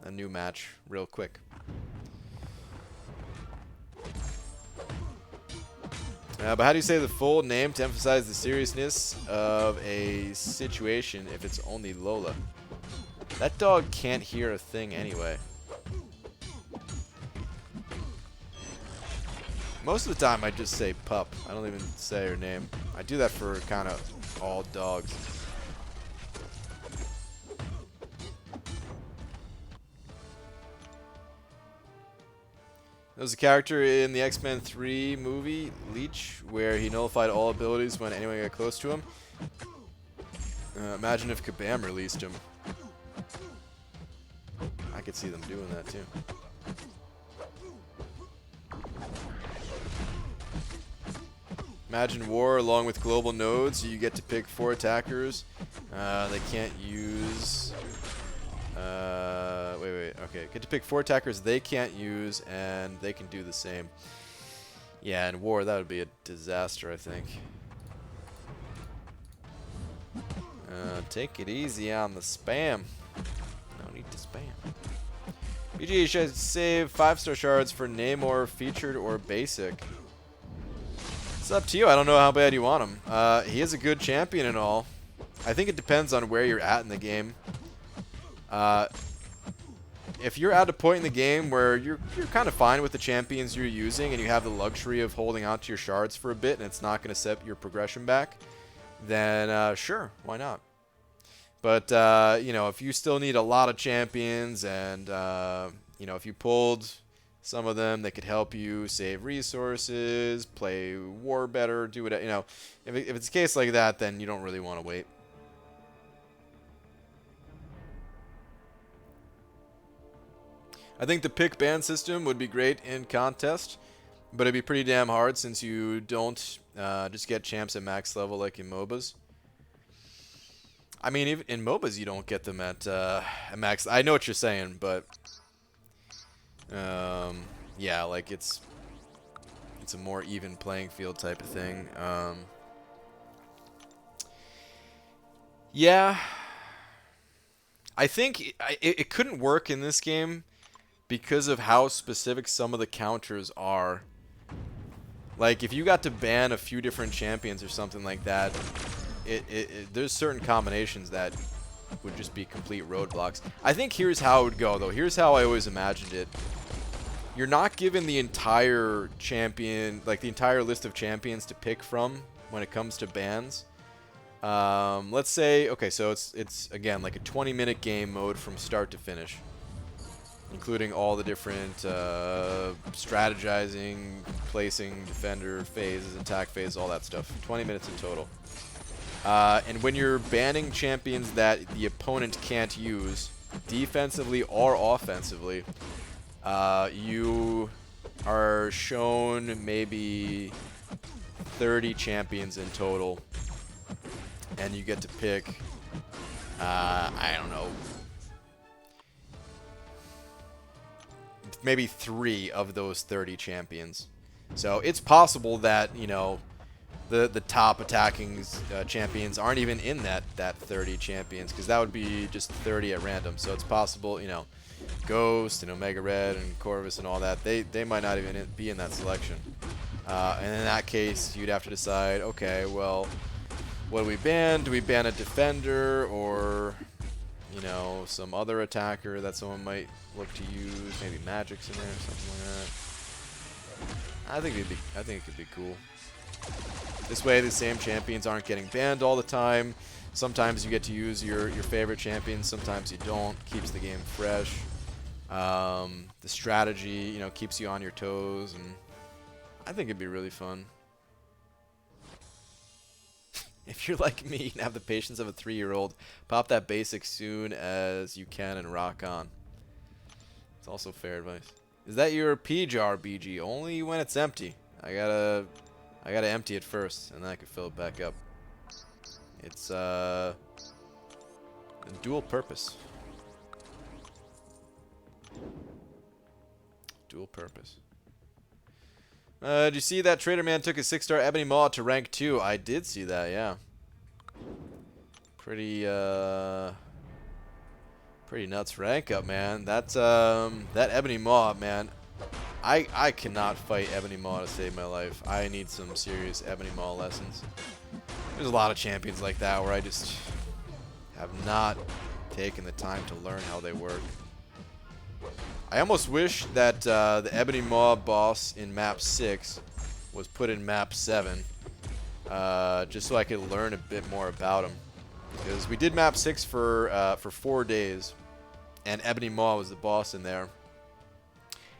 match real quick. But how do you say the full name to emphasize the seriousness of a situation if it's only Lola? That dog can't hear a thing anyway. Most of the time I just say pup. I don't even say her name. I do that for kind of all dogs. There was a character in the X-Men 3 movie, Leech, where he nullified all abilities when anyone got close to him. Imagine if Kabam released him. I could see them doing that too. Imagine war along with global nodes. You get to pick 4 attackers. They can't use... wait. Okay, get to pick 4 attackers they can't use, and they can do the same. Yeah, in war, that would be a disaster, I think. Take it easy on the spam. No need to spam. BG should save 5-star shards for Namor, featured or basic. It's up to you. I don't know how bad you want him. He is a good champion and all. I think it depends on where you're at in the game. If you're at a point in the game where you're kind of fine with the champions you're using, and you have the luxury of holding on to your shards for a bit, and it's not going to set your progression back, then sure, why not? But you know, if you still need a lot of champions, and you know, if you pulled some of them that could help you save resources, play war better, do it. You know, if it's a case like that, then you don't really want to wait. I think the pick ban system would be great in contest, but it'd be pretty damn hard since you don't just get champs at max level like in MOBAs. I mean, even in MOBAs you don't get them at max. I know what you're saying, but yeah, like it's a more even playing field type of thing. Yeah, I think it couldn't work in this game because of how specific some of the counters are. Like, if you got to ban a few different champions or something like that, there's certain combinations that would just be complete roadblocks. I think here's how it would go, though. Here's how I always imagined it. You're not given the entire champion, like the entire list of champions to pick from when it comes to bans. Let's say, okay, so it's again like a 20-minute game mode from start to finish, including all the different strategizing, placing, defender phases, attack phase, all that stuff. 20 minutes in total. And when you're banning champions that the opponent can't use, defensively or offensively, you are shown maybe 30 champions in total, and you get to pick, I don't know, maybe 3 of those 30 champions. So it's possible that, you know, the top attacking champions aren't even in that 30 champions, because that would be just 30 at random. So it's possible, you know, Ghost and Omega Red and Corvus and all that, they might not even be in that selection. And in that case, you'd have to decide, okay, well, what do we ban? Do we ban a defender or, you know, some other attacker that someone might look to use? Maybe Magic's in there or something like that. I think it could be cool. This way, the same champions aren't getting banned all the time. Sometimes you get to use your favorite champions. Sometimes you don't. Keeps the game fresh. The strategy, you know, keeps you on your toes, and I think it'd be really fun. If you're like me and have the patience of a 3-year-old, pop that basic soon as you can and rock on. It's also fair advice. Is that your P jar, BG? Only when it's empty. I gotta empty it first, and then I can fill it back up. It's a dual purpose. Dual purpose. Did you see that Trader Man took a 6-star Ebony Maw to rank 2? I did see that, yeah. Pretty nuts rank up, man. That's that Ebony Maw, man. I cannot fight Ebony Maw to save my life. I need some serious Ebony Maw lessons. There's a lot of champions like that where I just have not taken the time to learn how they work. I almost wish that the Ebony Maw boss in map 6 was put in map 7, just so I could learn a bit more about him. Because we did map 6 for 4 days, and Ebony Maw was the boss in there.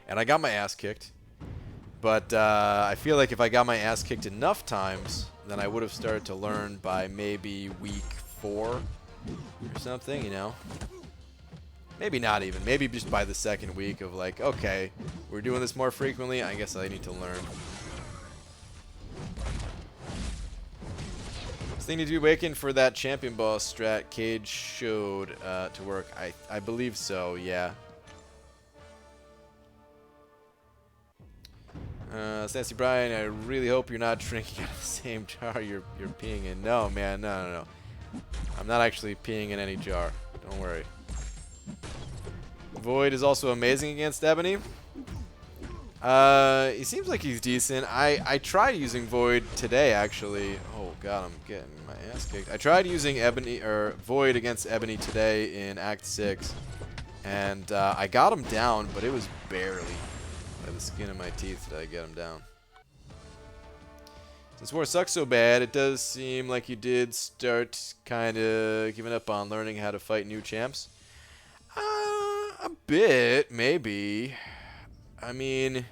And I got my ass kicked. But I feel like if I got my ass kicked enough times, then I would have started to learn by maybe week 4 or something, you know. Maybe not even. Maybe just by the 2nd week of like, okay, we're doing this more frequently, I guess I need to learn. Still need to be awakened for that champion boss strat Cage showed to work. I believe so, yeah. Sassy Brian, I really hope you're not drinking out of the same jar you're peeing in. No, man, no. I'm not actually peeing in any jar. Don't worry. Void is also amazing against Ebony. He seems like he's decent. I tried using Void today, actually. Oh god, I'm getting my ass kicked. I tried using Ebony or Void against Ebony today in Act 6, and I got him down, but it was barely. By the skin of my teeth did I get him down. Since war sucks so bad, it does seem like you did start kind of giving up on learning how to fight new champs. A bit, maybe. I mean,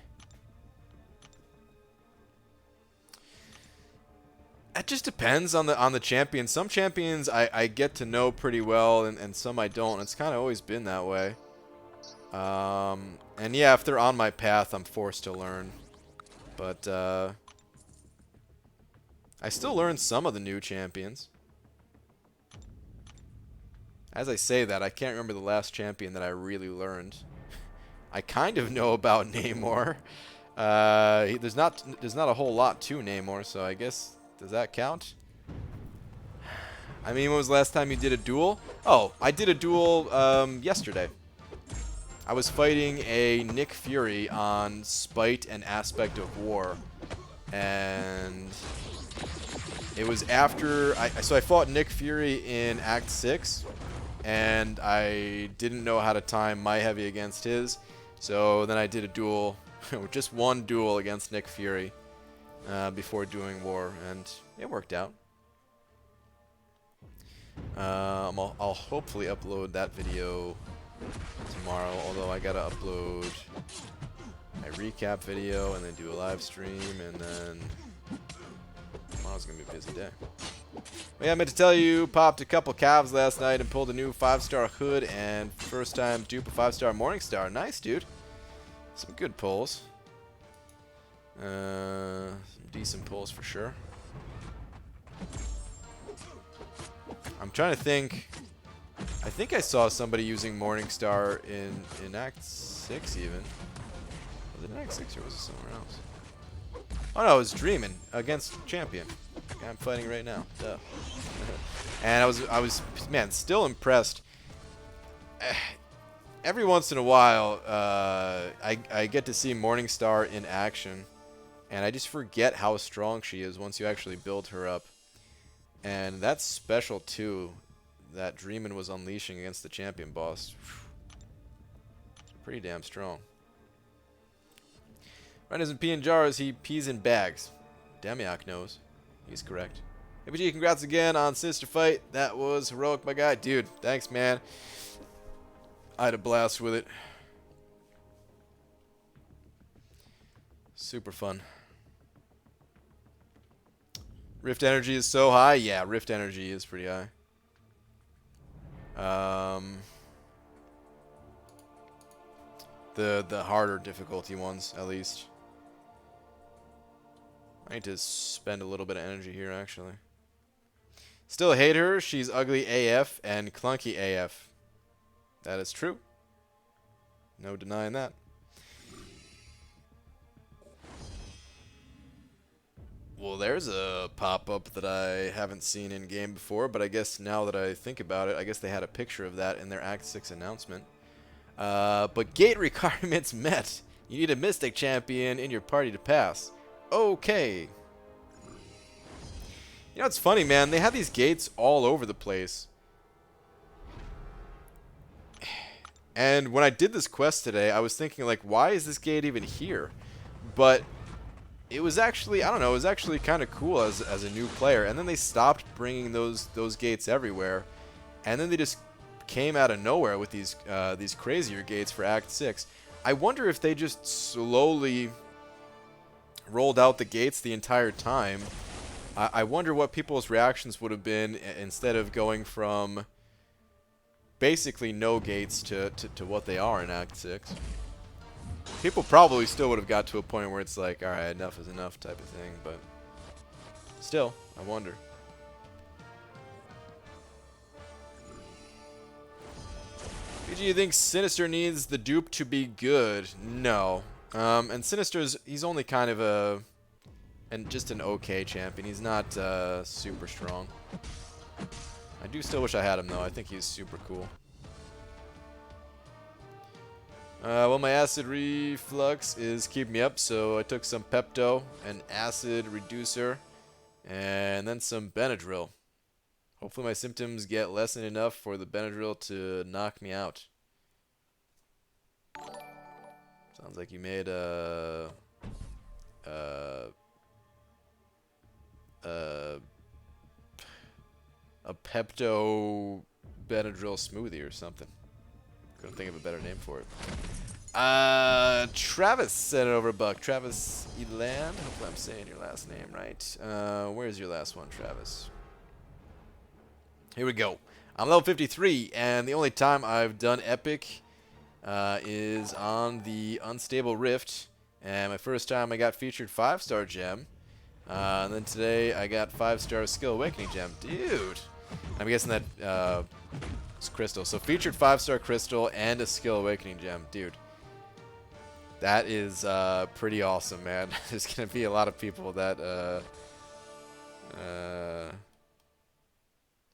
it just depends on the champion. Some champions I get to know pretty well, and some I don't. It's kind of always been that way. And yeah, if they're on my path, I'm forced to learn. But I still learn some of the new champions. As I say that, I can't remember the last champion that I really learned. I kind of know about Namor. There's not a whole lot to Namor, so I guess, does that count? I mean, when was the last time you did a duel? Oh, I did a duel yesterday. I was fighting a Nick Fury on Spite and Aspect of War. And it was after... So I fought Nick Fury in Act 6. And I didn't know how to time my heavy against his. So then I did a duel, just one duel against Nick Fury before doing war. And it worked out. I'll hopefully upload that video tomorrow, although I gotta upload my recap video and then do a live stream, and then tomorrow's gonna be a busy day. But yeah, I meant to tell you, popped a couple calves last night and pulled a new 5-star hood and first time dupe a 5-star Morningstar. Nice, dude. Some good pulls. Some decent pulls for sure. I'm trying to think. I think I saw somebody using Morningstar in Act 6 even. Was it in Act 6 or was it somewhere else? Oh no, it was Dreamin' against Champion. The guy I'm fighting right now. Duh. And I was, man, still impressed. Every once in a while, I get to see Morningstar in action, and I just forget how strong she is once you actually build her up. And that's special too, that Dreamin' was unleashing against the champion boss. Pretty damn strong. Ryan doesn't pee in jars, he pees in bags. Demiak knows. He's correct. APG, congrats again on Sinister fight. That was heroic, my guy. Dude, thanks, man. I had a blast with it. Super fun. Rift energy is so high. Yeah, Rift energy is pretty high. The harder difficulty ones, at least. I need to spend a little bit of energy here, actually. Still hate her. She's ugly AF and clunky AF. That is true. No denying that. Well, there's a pop-up that I haven't seen in-game before, but I guess now that I think about it, I guess they had a picture of that in their Act 6 announcement. But gate requirements met. You need a Mystic Champion in your party to pass. Okay. You know, it's funny, man. They have these gates all over the place. And when I did this quest today, I was thinking, like, why is this gate even here? But it was actually, I don't know, it was actually kind of cool as a new player. And then they stopped bringing those gates everywhere. And then they just came out of nowhere with these crazier gates for Act 6. I wonder if they just slowly rolled out the gates the entire time. I wonder what people's reactions would have been instead of going from basically no gates to what they are in Act 6. People probably still would have got to a point where it's like, alright, enough is enough type of thing, but still, I wonder. Do you think Sinister needs the dupe to be good? No. And Sinister's, he's only kind of just an okay champion. He's not super strong. I do still wish I had him though. I think he's super cool. Well, my acid reflux is keeping me up, so I took some Pepto, an acid reducer, and then some Benadryl. Hopefully my symptoms get lessened enough for the Benadryl to knock me out. Sounds like you made a Pepto Benadryl smoothie or something. Couldn't think of a better name for it. Travis sent it over a buck. Travis Eland. Hopefully I'm saying your last name right. Where's your last one, Travis? Here we go. I'm level 53, and the only time I've done epic is on the Unstable Rift. And my first time I got featured 5-star gem. And then today I got 5-star Skill Awakening gem. Dude! I'm guessing that it's crystal. So featured 5-star crystal and a Skill Awakening gem. Dude. That is pretty awesome, man. There's going to be a lot of people that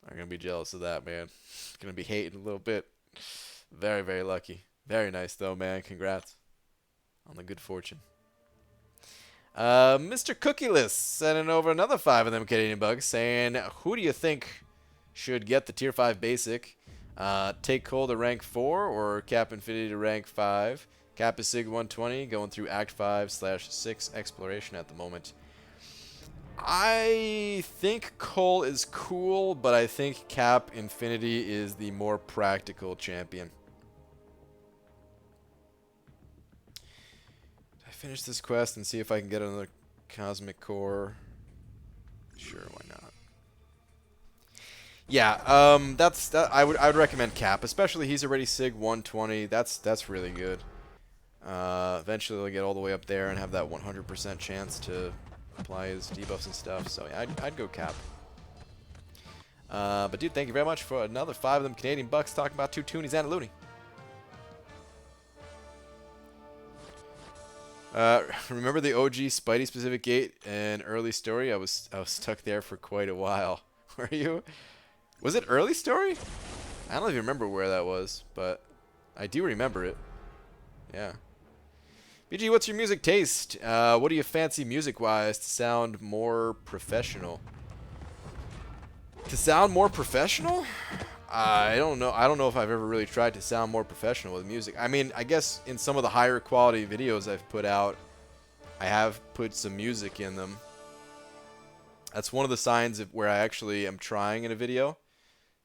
are going to be jealous of that, man. Going to be hating a little bit. Very, very lucky. Very nice, though, man. Congrats on the good fortune. Mr. Cookieless sending over another 5 of them Canadian bucks, saying, who do you think should get the Tier 5 basic? Take Cole to rank 4 or Cap Infinity to rank 5? Cap is Sig 120, going through Act 5/6 exploration at the moment. I think Cole is cool, but I think Cap Infinity is the more practical champion. I finish this quest and see if I can get another Cosmic Core. Sure, why not? Yeah, I would recommend Cap, especially he's already Sig 120. That's really good. Eventually he'll get all the way up there and have that 100% chance to apply his debuffs and stuff. So yeah, I'd go Cap. But dude, thank you very much for another 5 of them Canadian bucks talking about 2 toonies and a loony. Remember the OG Spidey specific gate and early story? I was stuck there for quite a while. Were you? Was it early story? I don't even remember where that was, but I do remember it. Yeah. BG, what's your music taste? What do you fancy music-wise to sound more professional? To sound more professional? I don't know. I don't know if I've ever really tried to sound more professional with music. I mean, I guess in some of the higher quality videos I've put out, I have put some music in them. That's one of the signs of where I actually am trying in a video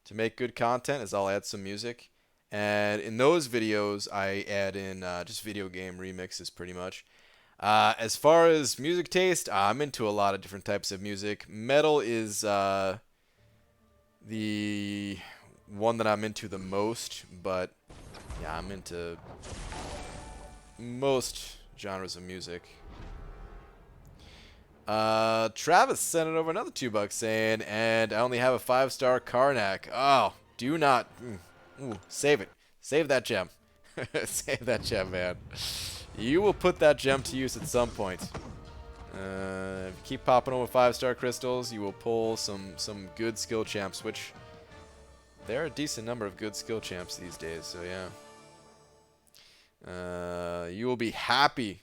to make good content, is I'll add some music. And in those videos, I add in just video game remixes pretty much. As far as music taste, I'm into a lot of different types of music. Metal is the one that I'm into the most, but yeah, I'm into most genres of music. Travis sent it over another $2 saying, and I only have a 5-star Karnak. Oh, do not. Ooh, save it. Save that gem. Save that gem, man. You will put that gem to use at some point. If you keep popping over 5-star crystals, you will pull some good skill champs, which there are a decent number of good skill champs these days, so yeah. You will be happy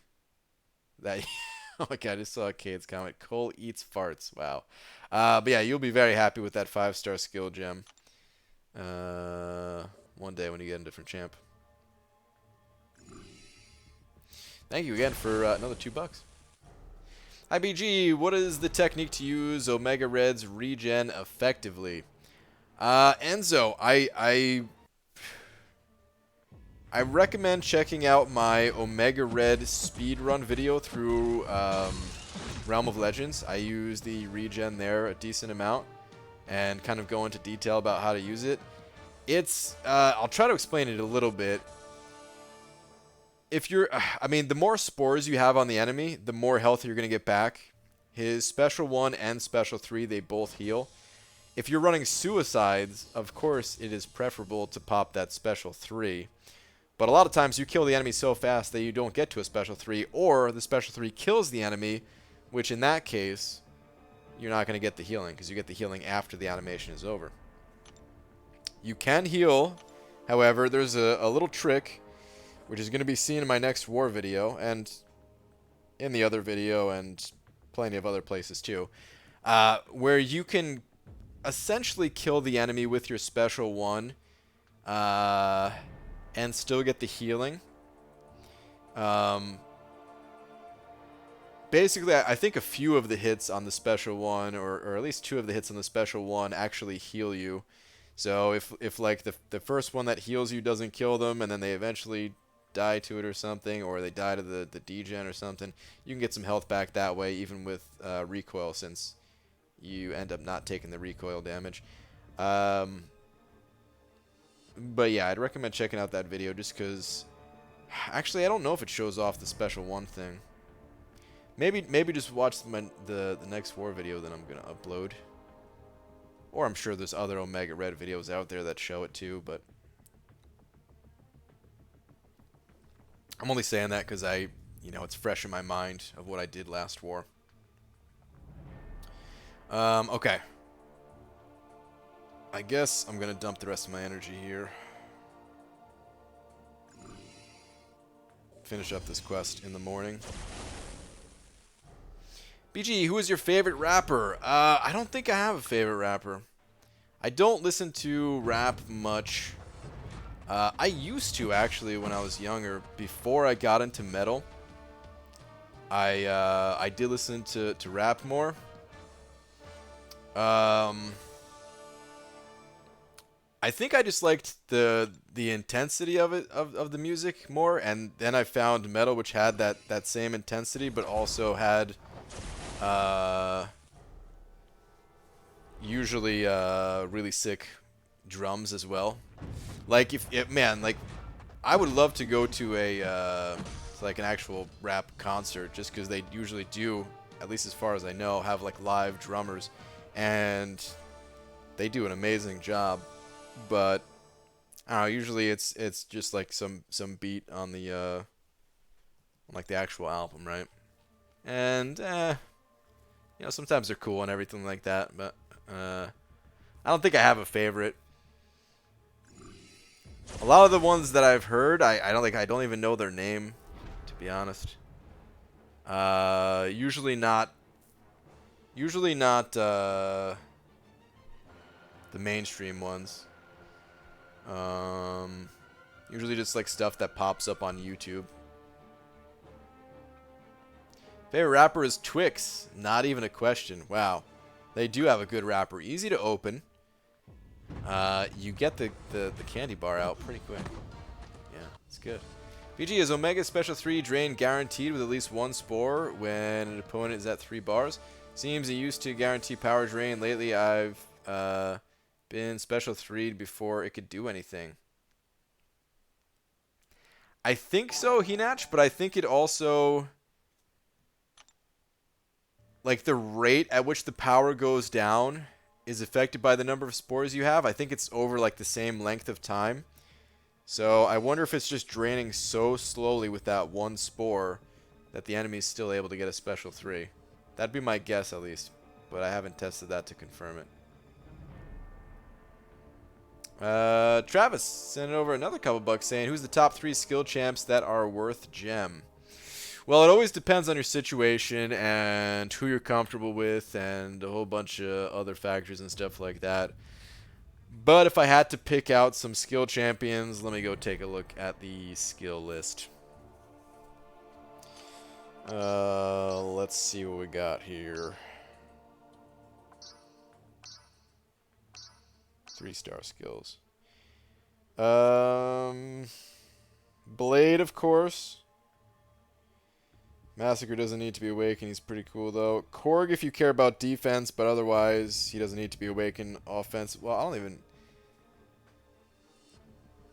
that... Oh my god, I just saw Cade's comment. Cole eats farts. Wow. But yeah, you'll be very happy with that 5-star skill gem. One day when you get a different champ. Thank you again for another $2. IBG, what is the technique to use Omega Red's regen effectively? Enzo, I recommend checking out my Omega Red speedrun video through Realm of Legends. I use the regen there a decent amount and kind of go into detail about how to use it. It's, I'll try to explain it a little bit. If you're, I mean, the more spores you have on the enemy, the more health you're going to get back. His Special 1 and Special 3, they both heal. If you're running suicides, of course, it is preferable to pop that Special 3. But a lot of times you kill the enemy so fast that you don't get to a Special 3, or the Special 3 kills the enemy, which in that case, you're not going to get the healing, because you get the healing after the animation is over. You can heal, however, there's a little trick, which is going to be seen in my next war video, and in the other video, and plenty of other places too, where you can essentially kill the enemy with your Special 1, and still get the healing. Basically, I think a few of the hits on the Special 1, or at least 2 of the hits on the Special 1 actually heal you. So if like the first one that heals you doesn't kill them, and then they eventually die to it or something, or they die to the degen or something, you can get some health back that way, even with recoil, since you end up not taking the recoil damage. But yeah, I'd recommend checking out that video just because... Actually, I don't know if it shows off the Special 1 thing. Maybe just watch the next war video that I'm going to upload. Or I'm sure there's other Omega Red videos out there that show it too, but... I'm only saying that because it's fresh in my mind of what I did last war. Okay. I guess I'm gonna dump the rest of my energy here. Finish up this quest in the morning. BG, who is your favorite rapper? I don't think I have a favorite rapper. I don't listen to rap much. I used to, actually, when I was younger. Before I got into metal, I did listen to rap more. I think I just liked the intensity of it, of the music more, and then I found metal, which had that same intensity, but also had usually really sick drums as well. Like man, like I would love to go to a like an actual rap concert, just because they usually do, at least as far as I know, have like live drummers, and they do an amazing job. But I don't know, usually it's just like some beat on the on like the actual album, right? And you know, sometimes they're cool and everything like that, but I don't think I have a favorite. A lot of the ones that I've heard, I don't even know their name, to be honest. Usually not the mainstream ones. Usually just like stuff that pops up on YouTube. Favorite rapper is Twix. Not even a question. Wow. They do have a good rapper. Easy to open. You get the candy bar out pretty quick. Yeah, it's good. BG, is Omega Special 3 drain guaranteed with at least one spore when an opponent is at 3 bars? Seems it used to guarantee power drain. Lately, I've been Special 3'd before it could do anything. I think so, Hinach, but I think it also... like, the rate at which the power goes down is affected by the number of spores you have. I think it's over, like, the same length of time. So I wonder if it's just draining so slowly with that one spore that the enemy is still able to get a Special 3. That'd be my guess, at least. But I haven't tested that to confirm it. Travis sent over another couple bucks saying, who's the top 3 skill champs that are worth gem? Well, it always depends on your situation and who you're comfortable with and a whole bunch of other factors and stuff like that. But if I had to pick out some skill champions, let me go take a look at the skill list. Let's see what we got here. 3-star skills. Blade, of course. Massacre doesn't need to be awakened. He's pretty cool, though. Korg, if you care about defense, but otherwise, he doesn't need to be awakened. Offense, well, I don't even...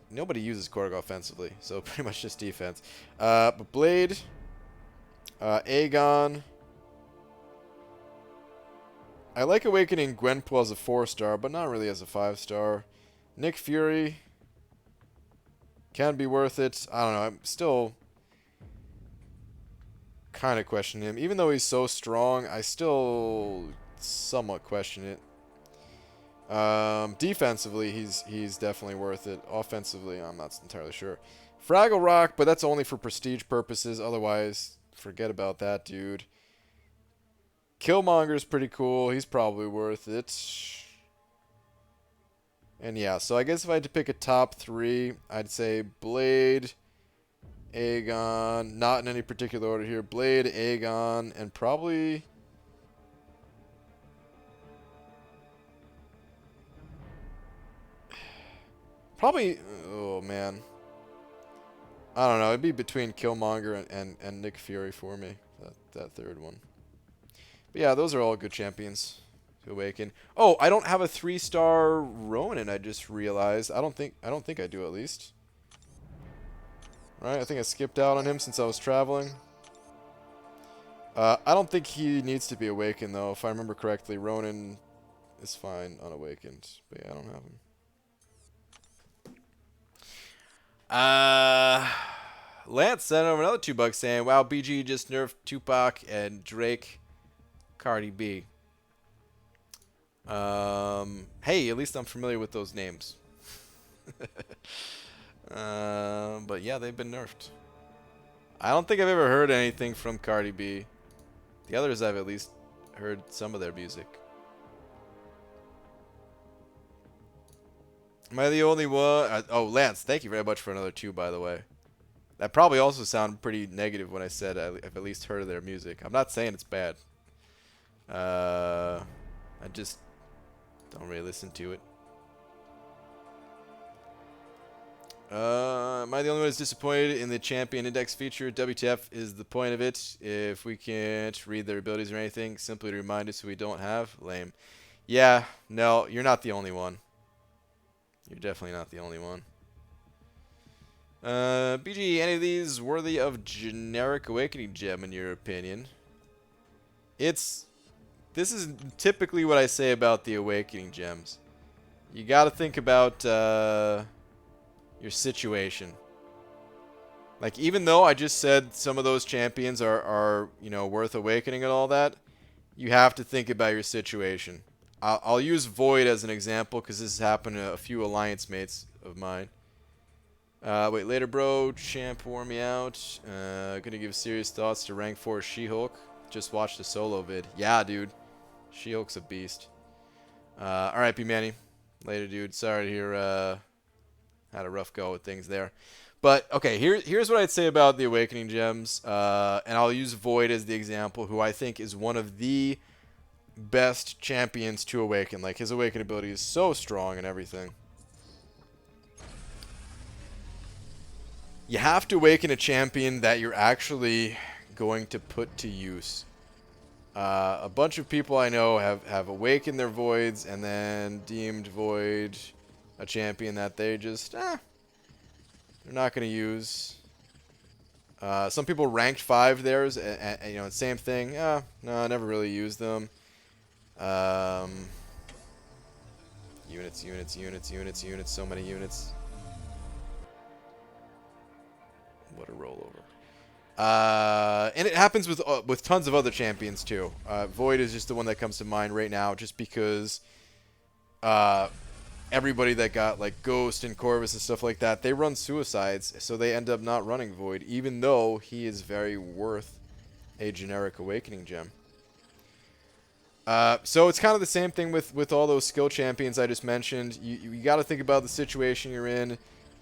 nobody uses Korg offensively, so pretty much just defense. But Blade, Aegon. I like awakening Gwenpool as a 4-star, but not really as a 5-star. Nick Fury can be worth it. I don't know. I'm still kind of questioning him. Even though he's so strong, I still somewhat question it. Defensively, he's definitely worth it. Offensively, I'm not entirely sure. Fraggle Rock, but that's only for prestige purposes. Otherwise, forget about that, dude. Killmonger's pretty cool. He's probably worth it. And yeah, so I guess if I had to pick a top 3, I'd say Blade, Aegon, not in any particular order here. Blade, Aegon, and probably... oh man. I don't know. It'd be between Killmonger and Nick Fury for me. That third one. But yeah, those are all good champions to awaken. Oh, I don't have a 3-star Ronin, I just realized. I don't think I do, at least. Right, I think I skipped out on him since I was traveling. I don't think he needs to be awakened, though. If I remember correctly, Ronin is fine unawakened. But yeah, I don't have him. Lance sent over another $2 saying, wow, BG just nerfed Tupac and Drake, Cardi B. Hey, at least I'm familiar with those names. But yeah, they've been nerfed. I don't think I've ever heard anything from Cardi B. The others I've at least heard some of their music. Am I the only one? Oh, Lance, thank you very much for another 2, by the way. That probably also sounded pretty negative when I said I've at least heard of their music. I'm not saying it's bad. I just don't really listen to it. Am I the only one who's disappointed in the champion index feature? WTF is the point of it. If we can't read their abilities or anything, simply to remind us who we don't have. Lame. Yeah, no, you're not the only one. You're definitely not the only one. BG, any of these worthy of generic awakening gem in your opinion? This is typically what I say about the awakening gems. You got to think about your situation. Like, even though I just said some of those champions are you know, worth awakening and all that, you have to think about your situation. I'll use Void as an example because this has happened to a few alliance mates of mine. Wait, later, bro. Champ wore me out. Gonna give serious thoughts to rank 4 She-Hulk. Just watched the solo vid. Yeah, dude. She-Hulk's a beast. Alright, B-Manny. Later, dude. Sorry to hear had a rough go with things there. But, okay, here's what I'd say about the Awakening Gems. And I'll use Void as the example, who I think is one of the best champions to awaken. Like, his awaken ability is so strong and everything. You have to awaken a champion that you're actually going to put to use. A bunch of people I know have awakened their Voids and then deemed Void a champion that they just, they're not going to use. Some people ranked 5 theirs, and you know, same thing. No, I never really used them. Units, so many units. What a rollover. And it happens with tons of other champions too. Void is just the one that comes to mind right now, just because everybody that got like Ghost and Corvus and stuff like that, they run suicides, so they end up not running Void, even though he is very worth a generic awakening gem. So it's kind of the same thing with all those skill champions I just mentioned. You got to think about the situation you're in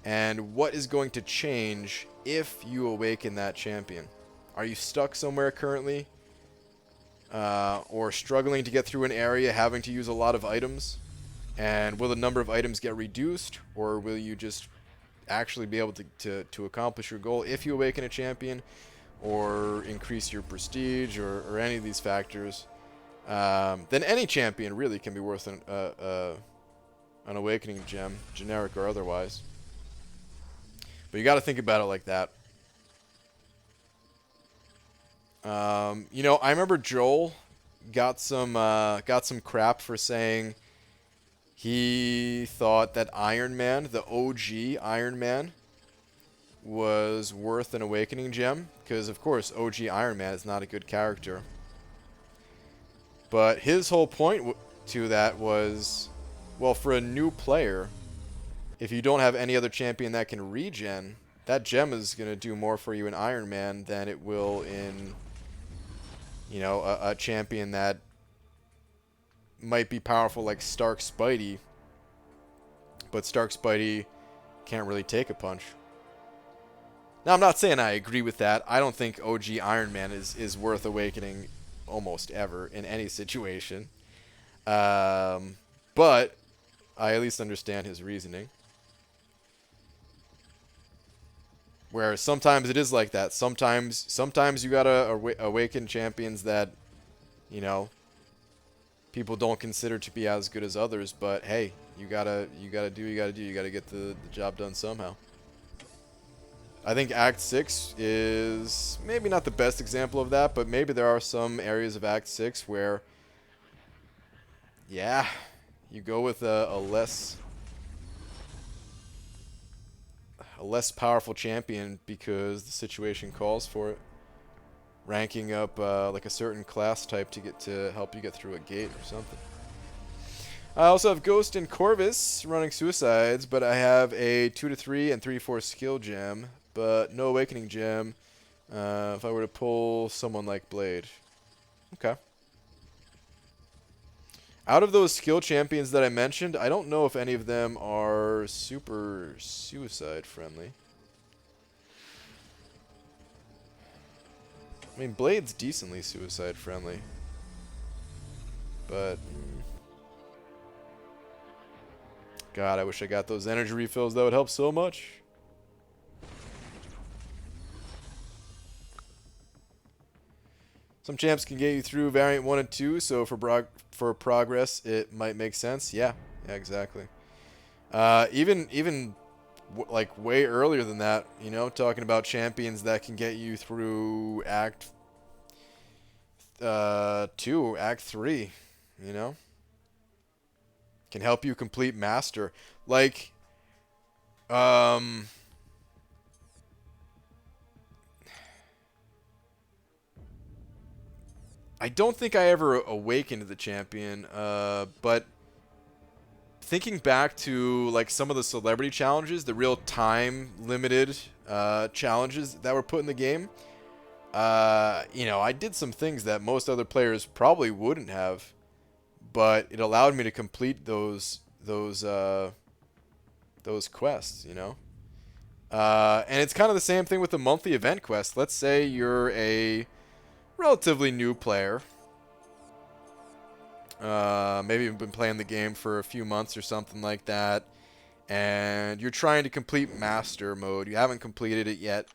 and what is going to change if you awaken that champion. Are you stuck somewhere currently? Or struggling to get through an area, having to use a lot of items? And will the number of items get reduced? Or will you just actually be able to accomplish your goal if you awaken a champion? Or increase your prestige or any of these factors? Then any champion really can be worth an awakening gem, generic or otherwise. But you got to think about it like that. You know, I remember Joel got some crap for saying he thought that Iron Man, the OG Iron Man, was worth an awakening gem because, of course, OG Iron Man is not a good character. But his whole point to that was, well, for a new player, if you don't have any other champion that can regen, that gem is going to do more for you in Iron Man than it will in, you know, a champion that might be powerful like Stark Spidey, but Stark Spidey can't really take a punch. Now, I'm not saying I agree with that. I don't think OG Iron Man is worth awakening almost ever in any situation. But I at least understand his reasoning. Where sometimes it is like that. Sometimes you gotta awaken champions that, you know, people don't consider to be as good as others. But hey, you gotta get the job done somehow. I think Act 6 is maybe not the best example of that, but maybe there are some areas of Act 6 where, yeah, you go with a less powerful champion because the situation calls for it. Ranking up like a certain class type to help you get through a gate or something. I also have Ghost and Corvus running Suicides, but I have a 2-3 and 3-4 skill gem, but no Awakening gem if I were to pull someone like Blade. Okay. Out of those skill champions that I mentioned, I don't know if any of them are super suicide friendly. I mean, Blade's decently suicide friendly. But God, I wish I got those energy refills. That would help so much. Some champs can get you through variant 1 and 2, so for progress, it might make sense. Yeah, exactly. Even like way earlier than that, you know, talking about champions that can get you through Act 2, Act 3, you know? Can help you complete Master. Like, I don't think I ever awakened the champion, but thinking back to like some of the celebrity challenges, the real time limited challenges that were put in the game, you know, I did some things that most other players probably wouldn't have, but it allowed me to complete those quests, you know. And it's kind of the same thing with the monthly event quest. Let's say you're a relatively new player. Maybe you've been playing the game for a few months or something like that, and you're trying to complete Master Mode. You haven't completed it yet.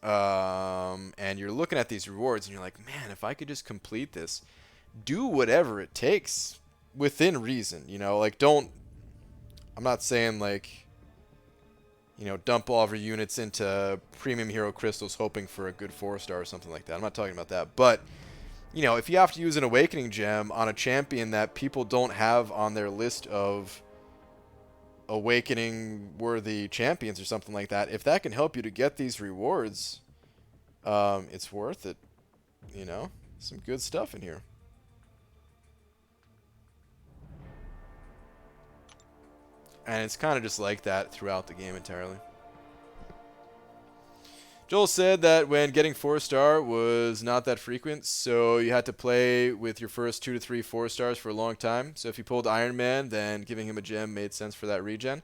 And you're looking at these rewards, and you're like, man, if I could just complete this, do whatever it takes within reason, you know, like I'm not saying like, you know, dump all of your units into premium hero crystals hoping for a good 4-star or something like that. I'm not talking about that, but you know, if you have to use an awakening gem on a champion that people don't have on their list of awakening worthy champions or something like that, if that can help you to get these rewards, it's worth it, you know. Some good stuff in here. And it's kind of just like that throughout the game entirely. Joel said that when getting 4-star was not that frequent, so you had to play with your first 2 to 3 4-stars for a long time. So if you pulled Iron Man, then giving him a gem made sense for that regen.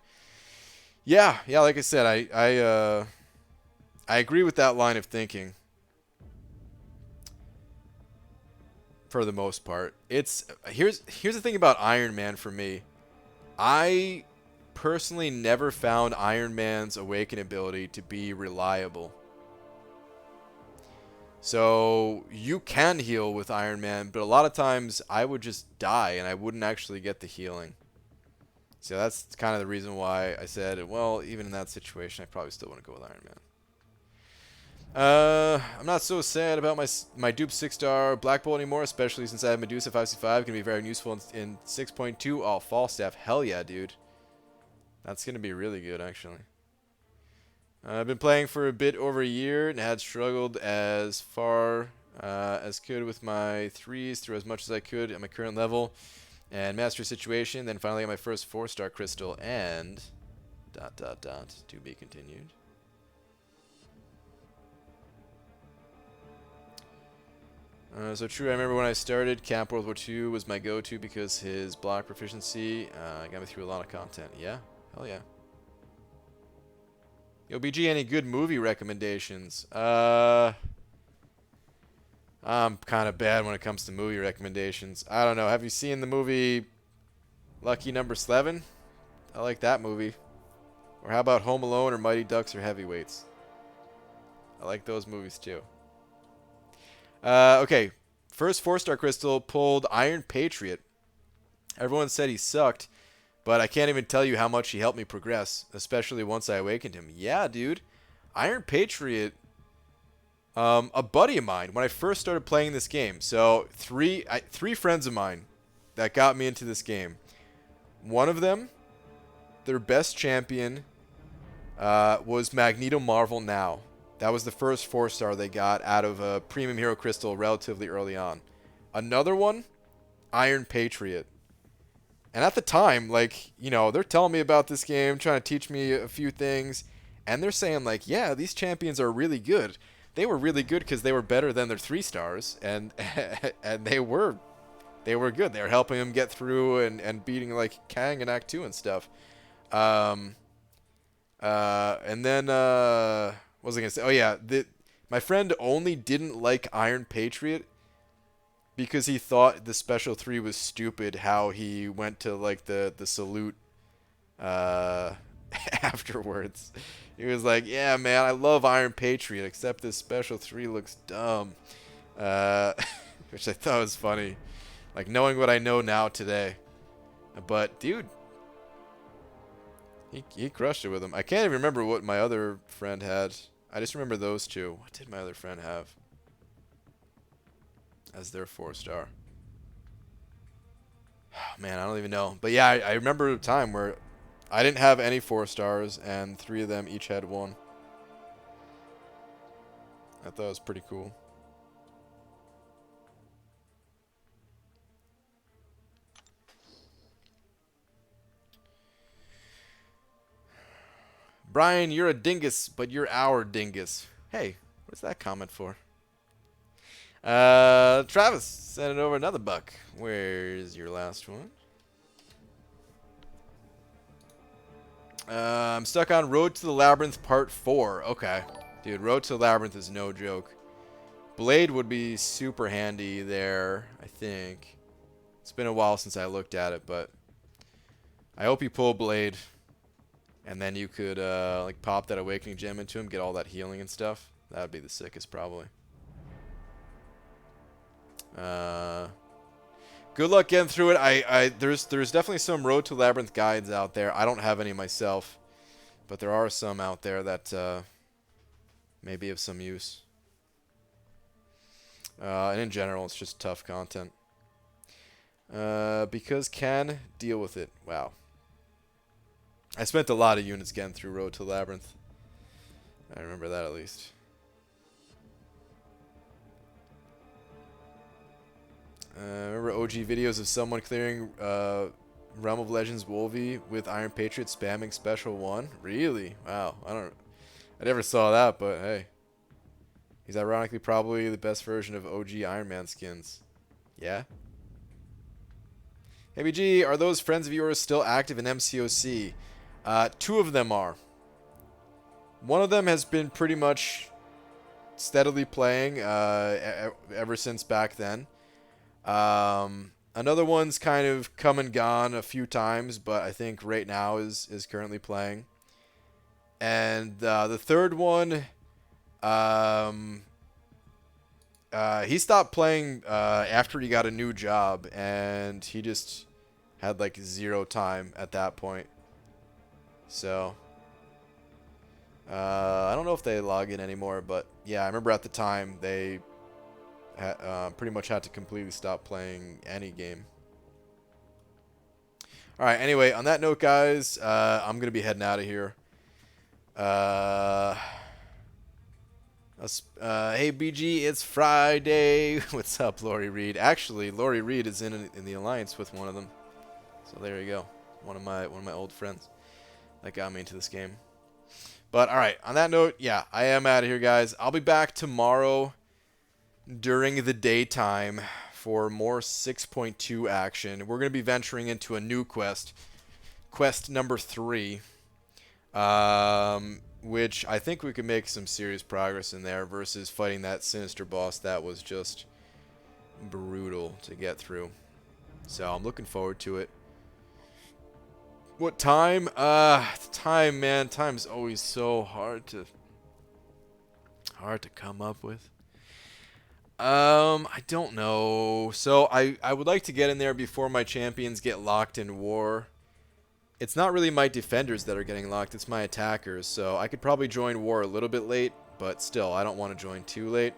Yeah, like I said, I agree with that line of thinking. For the most part. Here's the thing about Iron Man for me. I personally never found Iron Man's awaken ability to be reliable. So you can heal with Iron Man, but a lot of times I would just die and I wouldn't actually get the healing. So that's kind of the reason why I said, well, even in that situation, I probably still want to go with Iron Man. I'm not so sad about my dupe 6-star Black Bolt anymore, especially since I have Medusa 5c5. Can be very useful in 6.2. Oh, Falstaff. Hell yeah, dude. That's going to be really good, actually. I've been playing for a bit over a year and had struggled as far as could with my 3s through as much as I could at my current level and master situation. Then finally got my first 4-star crystal and ... to be continued. So true, I remember when I started, Camp World War II was my go-to because his block proficiency got me through a lot of content. Yeah, hell yeah. Yo, BG, any good movie recommendations? I'm kind of bad when it comes to movie recommendations. I don't know. Have you seen the movie Lucky Number 11? I like that movie. Or how about Home Alone or Mighty Ducks or Heavyweights? I like those movies too. Okay. First 4-star crystal pulled Iron Patriot. Everyone said he sucked, but I can't even tell you how much he helped me progress, especially once I awakened him. Yeah, dude. Iron Patriot, a buddy of mine, when I first started playing this game, so three friends of mine that got me into this game. One of them, their best champion, was Magneto Marvel Now. That was the first 4-star they got out of a premium hero crystal relatively early on. Another one Iron Patriot. And at the time, like, you know, they're telling me about this game, trying to teach me a few things, and they're saying, like, yeah, these champions are really good. They were really good because they were better than their 3 stars, and and they were good. They were helping them get through and beating, like, Kang in Act 2 and stuff. Um, and then, what was I going to say? Oh, yeah, my friend only didn't like Iron Patriot because he thought the Special 3 was stupid, how he went to, like, the salute afterwards. He was like, yeah, man, I love Iron Patriot, except this Special 3 looks dumb. Which I thought was funny. Like, knowing what I know now today. But, dude, he crushed it with him. I can't even remember what my other friend had. I just remember those two. What did my other friend have as their 4-star? Man, I don't even know. But yeah, I remember a time where I didn't have any 4-stars, and 3 of them each had 1. I thought it was pretty cool. Brian, you're a dingus, but you're our dingus. Hey, what's that comment for? Travis, send it over another buck. Where's your last one? I'm stuck on Road to the Labyrinth Part 4. Okay. Dude, Road to the Labyrinth is no joke. Blade would be super handy there, I think. It's been a while since I looked at it, but I hope you pull Blade. And then you could like pop that Awakening Gem into him, get all that healing and stuff. That would be the sickest, probably. Good luck getting through it. There's definitely some Road to Labyrinth guides out there. I don't have any myself, but there are some out there that may be of some use. And in general, it's just tough content. Because can deal with it. Wow. I spent a lot of units getting through Road to Labyrinth. I remember that at least. Remember OG videos of someone clearing Realm of Legends Wolvie with Iron Patriot spamming Special 1? Really? Wow. I never saw that, but hey. He's ironically probably the best version of OG Iron Man skins. Yeah? Hey BG, are those friends of yours still active in MCOC? 2 of them are. One of them has been pretty much steadily playing ever since back then. Another one's kind of come and gone a few times, but I think right now is currently playing. And the third one, he stopped playing after he got a new job, and he just had like 0 time at that point. So I don't know if they log in anymore, but yeah, I remember at the time they pretty much had to completely stop playing any game. All right, anyway, on that note, guys, I'm going to be heading out of here. Hey, BG, it's Friday. What's up, Lori Reed? Actually, Lori Reed is in the alliance with one of them. So there you go. One of my old friends that got me into this game. But all right, on that note, yeah, I am out of here, guys. I'll be back tomorrow during the daytime for more 6.2 action. We're going to be venturing into a new quest number 3, which I think we could make some serious progress in there versus fighting that Sinister boss that was just brutal to get through. So I'm looking forward to it. What time? Time, man. Time's always so hard to come up with. I don't know. So I would like to get in there before my champions get locked in war. It's not really my defenders that are getting locked, it's my attackers. So I could probably join war a little bit late, but still, I don't want to join too late.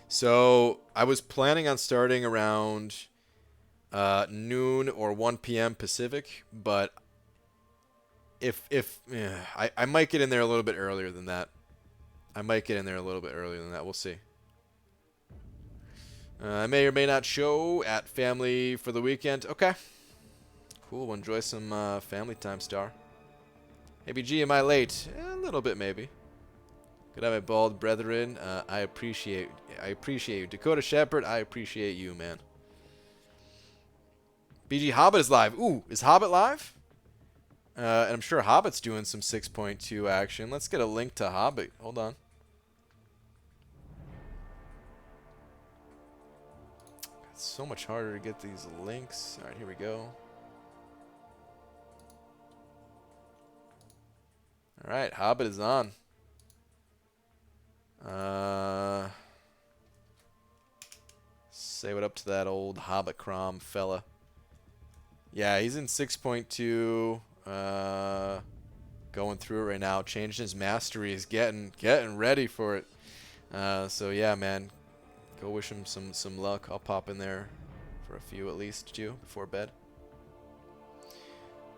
So I was planning on starting around noon or 1 p.m. Pacific, but I might get in there a little bit earlier than that. We'll see. I may or may not show at family for the weekend. Okay. Cool. We'll enjoy some family time, Star. ABG, am I late? A little bit, maybe. Good night, my bald brethren. I appreciate you. Dakota Shepherd, I appreciate you, man. BG Hobbit is live. Ooh, is Hobbit live? And I'm sure Hobbit's doing some 6.2 action. Let's get a link to Hobbit. Hold on. It's so much harder to get these links. All right, here we go. All right, Hobbit is on. Say what up to that old Hobbit Crom fella. Yeah, he's in 6.2. Going through it right now. Changing his mastery. He's getting ready for it. So yeah, man. Go wish him some luck. I'll pop in there for a few at least, too, before bed.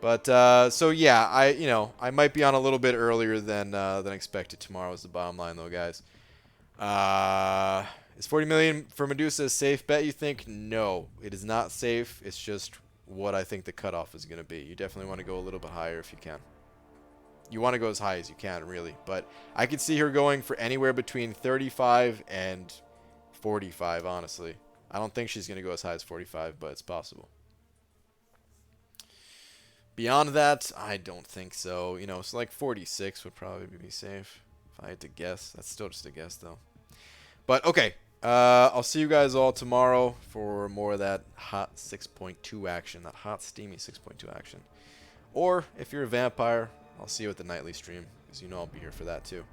But so yeah, I might be on a little bit earlier than expected tomorrow. Is the bottom line, though, guys. Is 40 million for Medusa a safe bet? You think? No, it is not safe. It's just what I think the cutoff is going to be. You definitely want to go a little bit higher if you can. You want to go as high as you can, really. But I could see her going for anywhere between 35 and 45, honestly. I don't think she's going to go as high as 45, but it's possible. Beyond that, I don't think so. You know, so like 46 would probably be safe if I had to guess. That's still just a guess, though. But, okay. I'll see you guys all tomorrow for more of that hot 6.2 action. That hot, steamy 6.2 action. Or, if you're a vampire, I'll see you at the nightly stream, because you know I'll be here for that, too.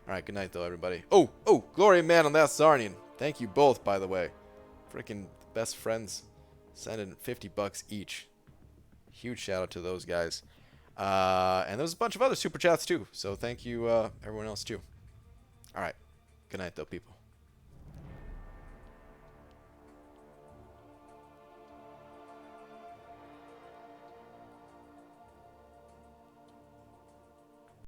Alright, good night, though, everybody. Oh, Glory Man on that Sarnian. Thank you both, by the way. Freaking best friends. Sending 50 bucks each. Huge shout out to those guys. And there's a bunch of other super chats too. So thank you, everyone else too. All right. Good night, though, people.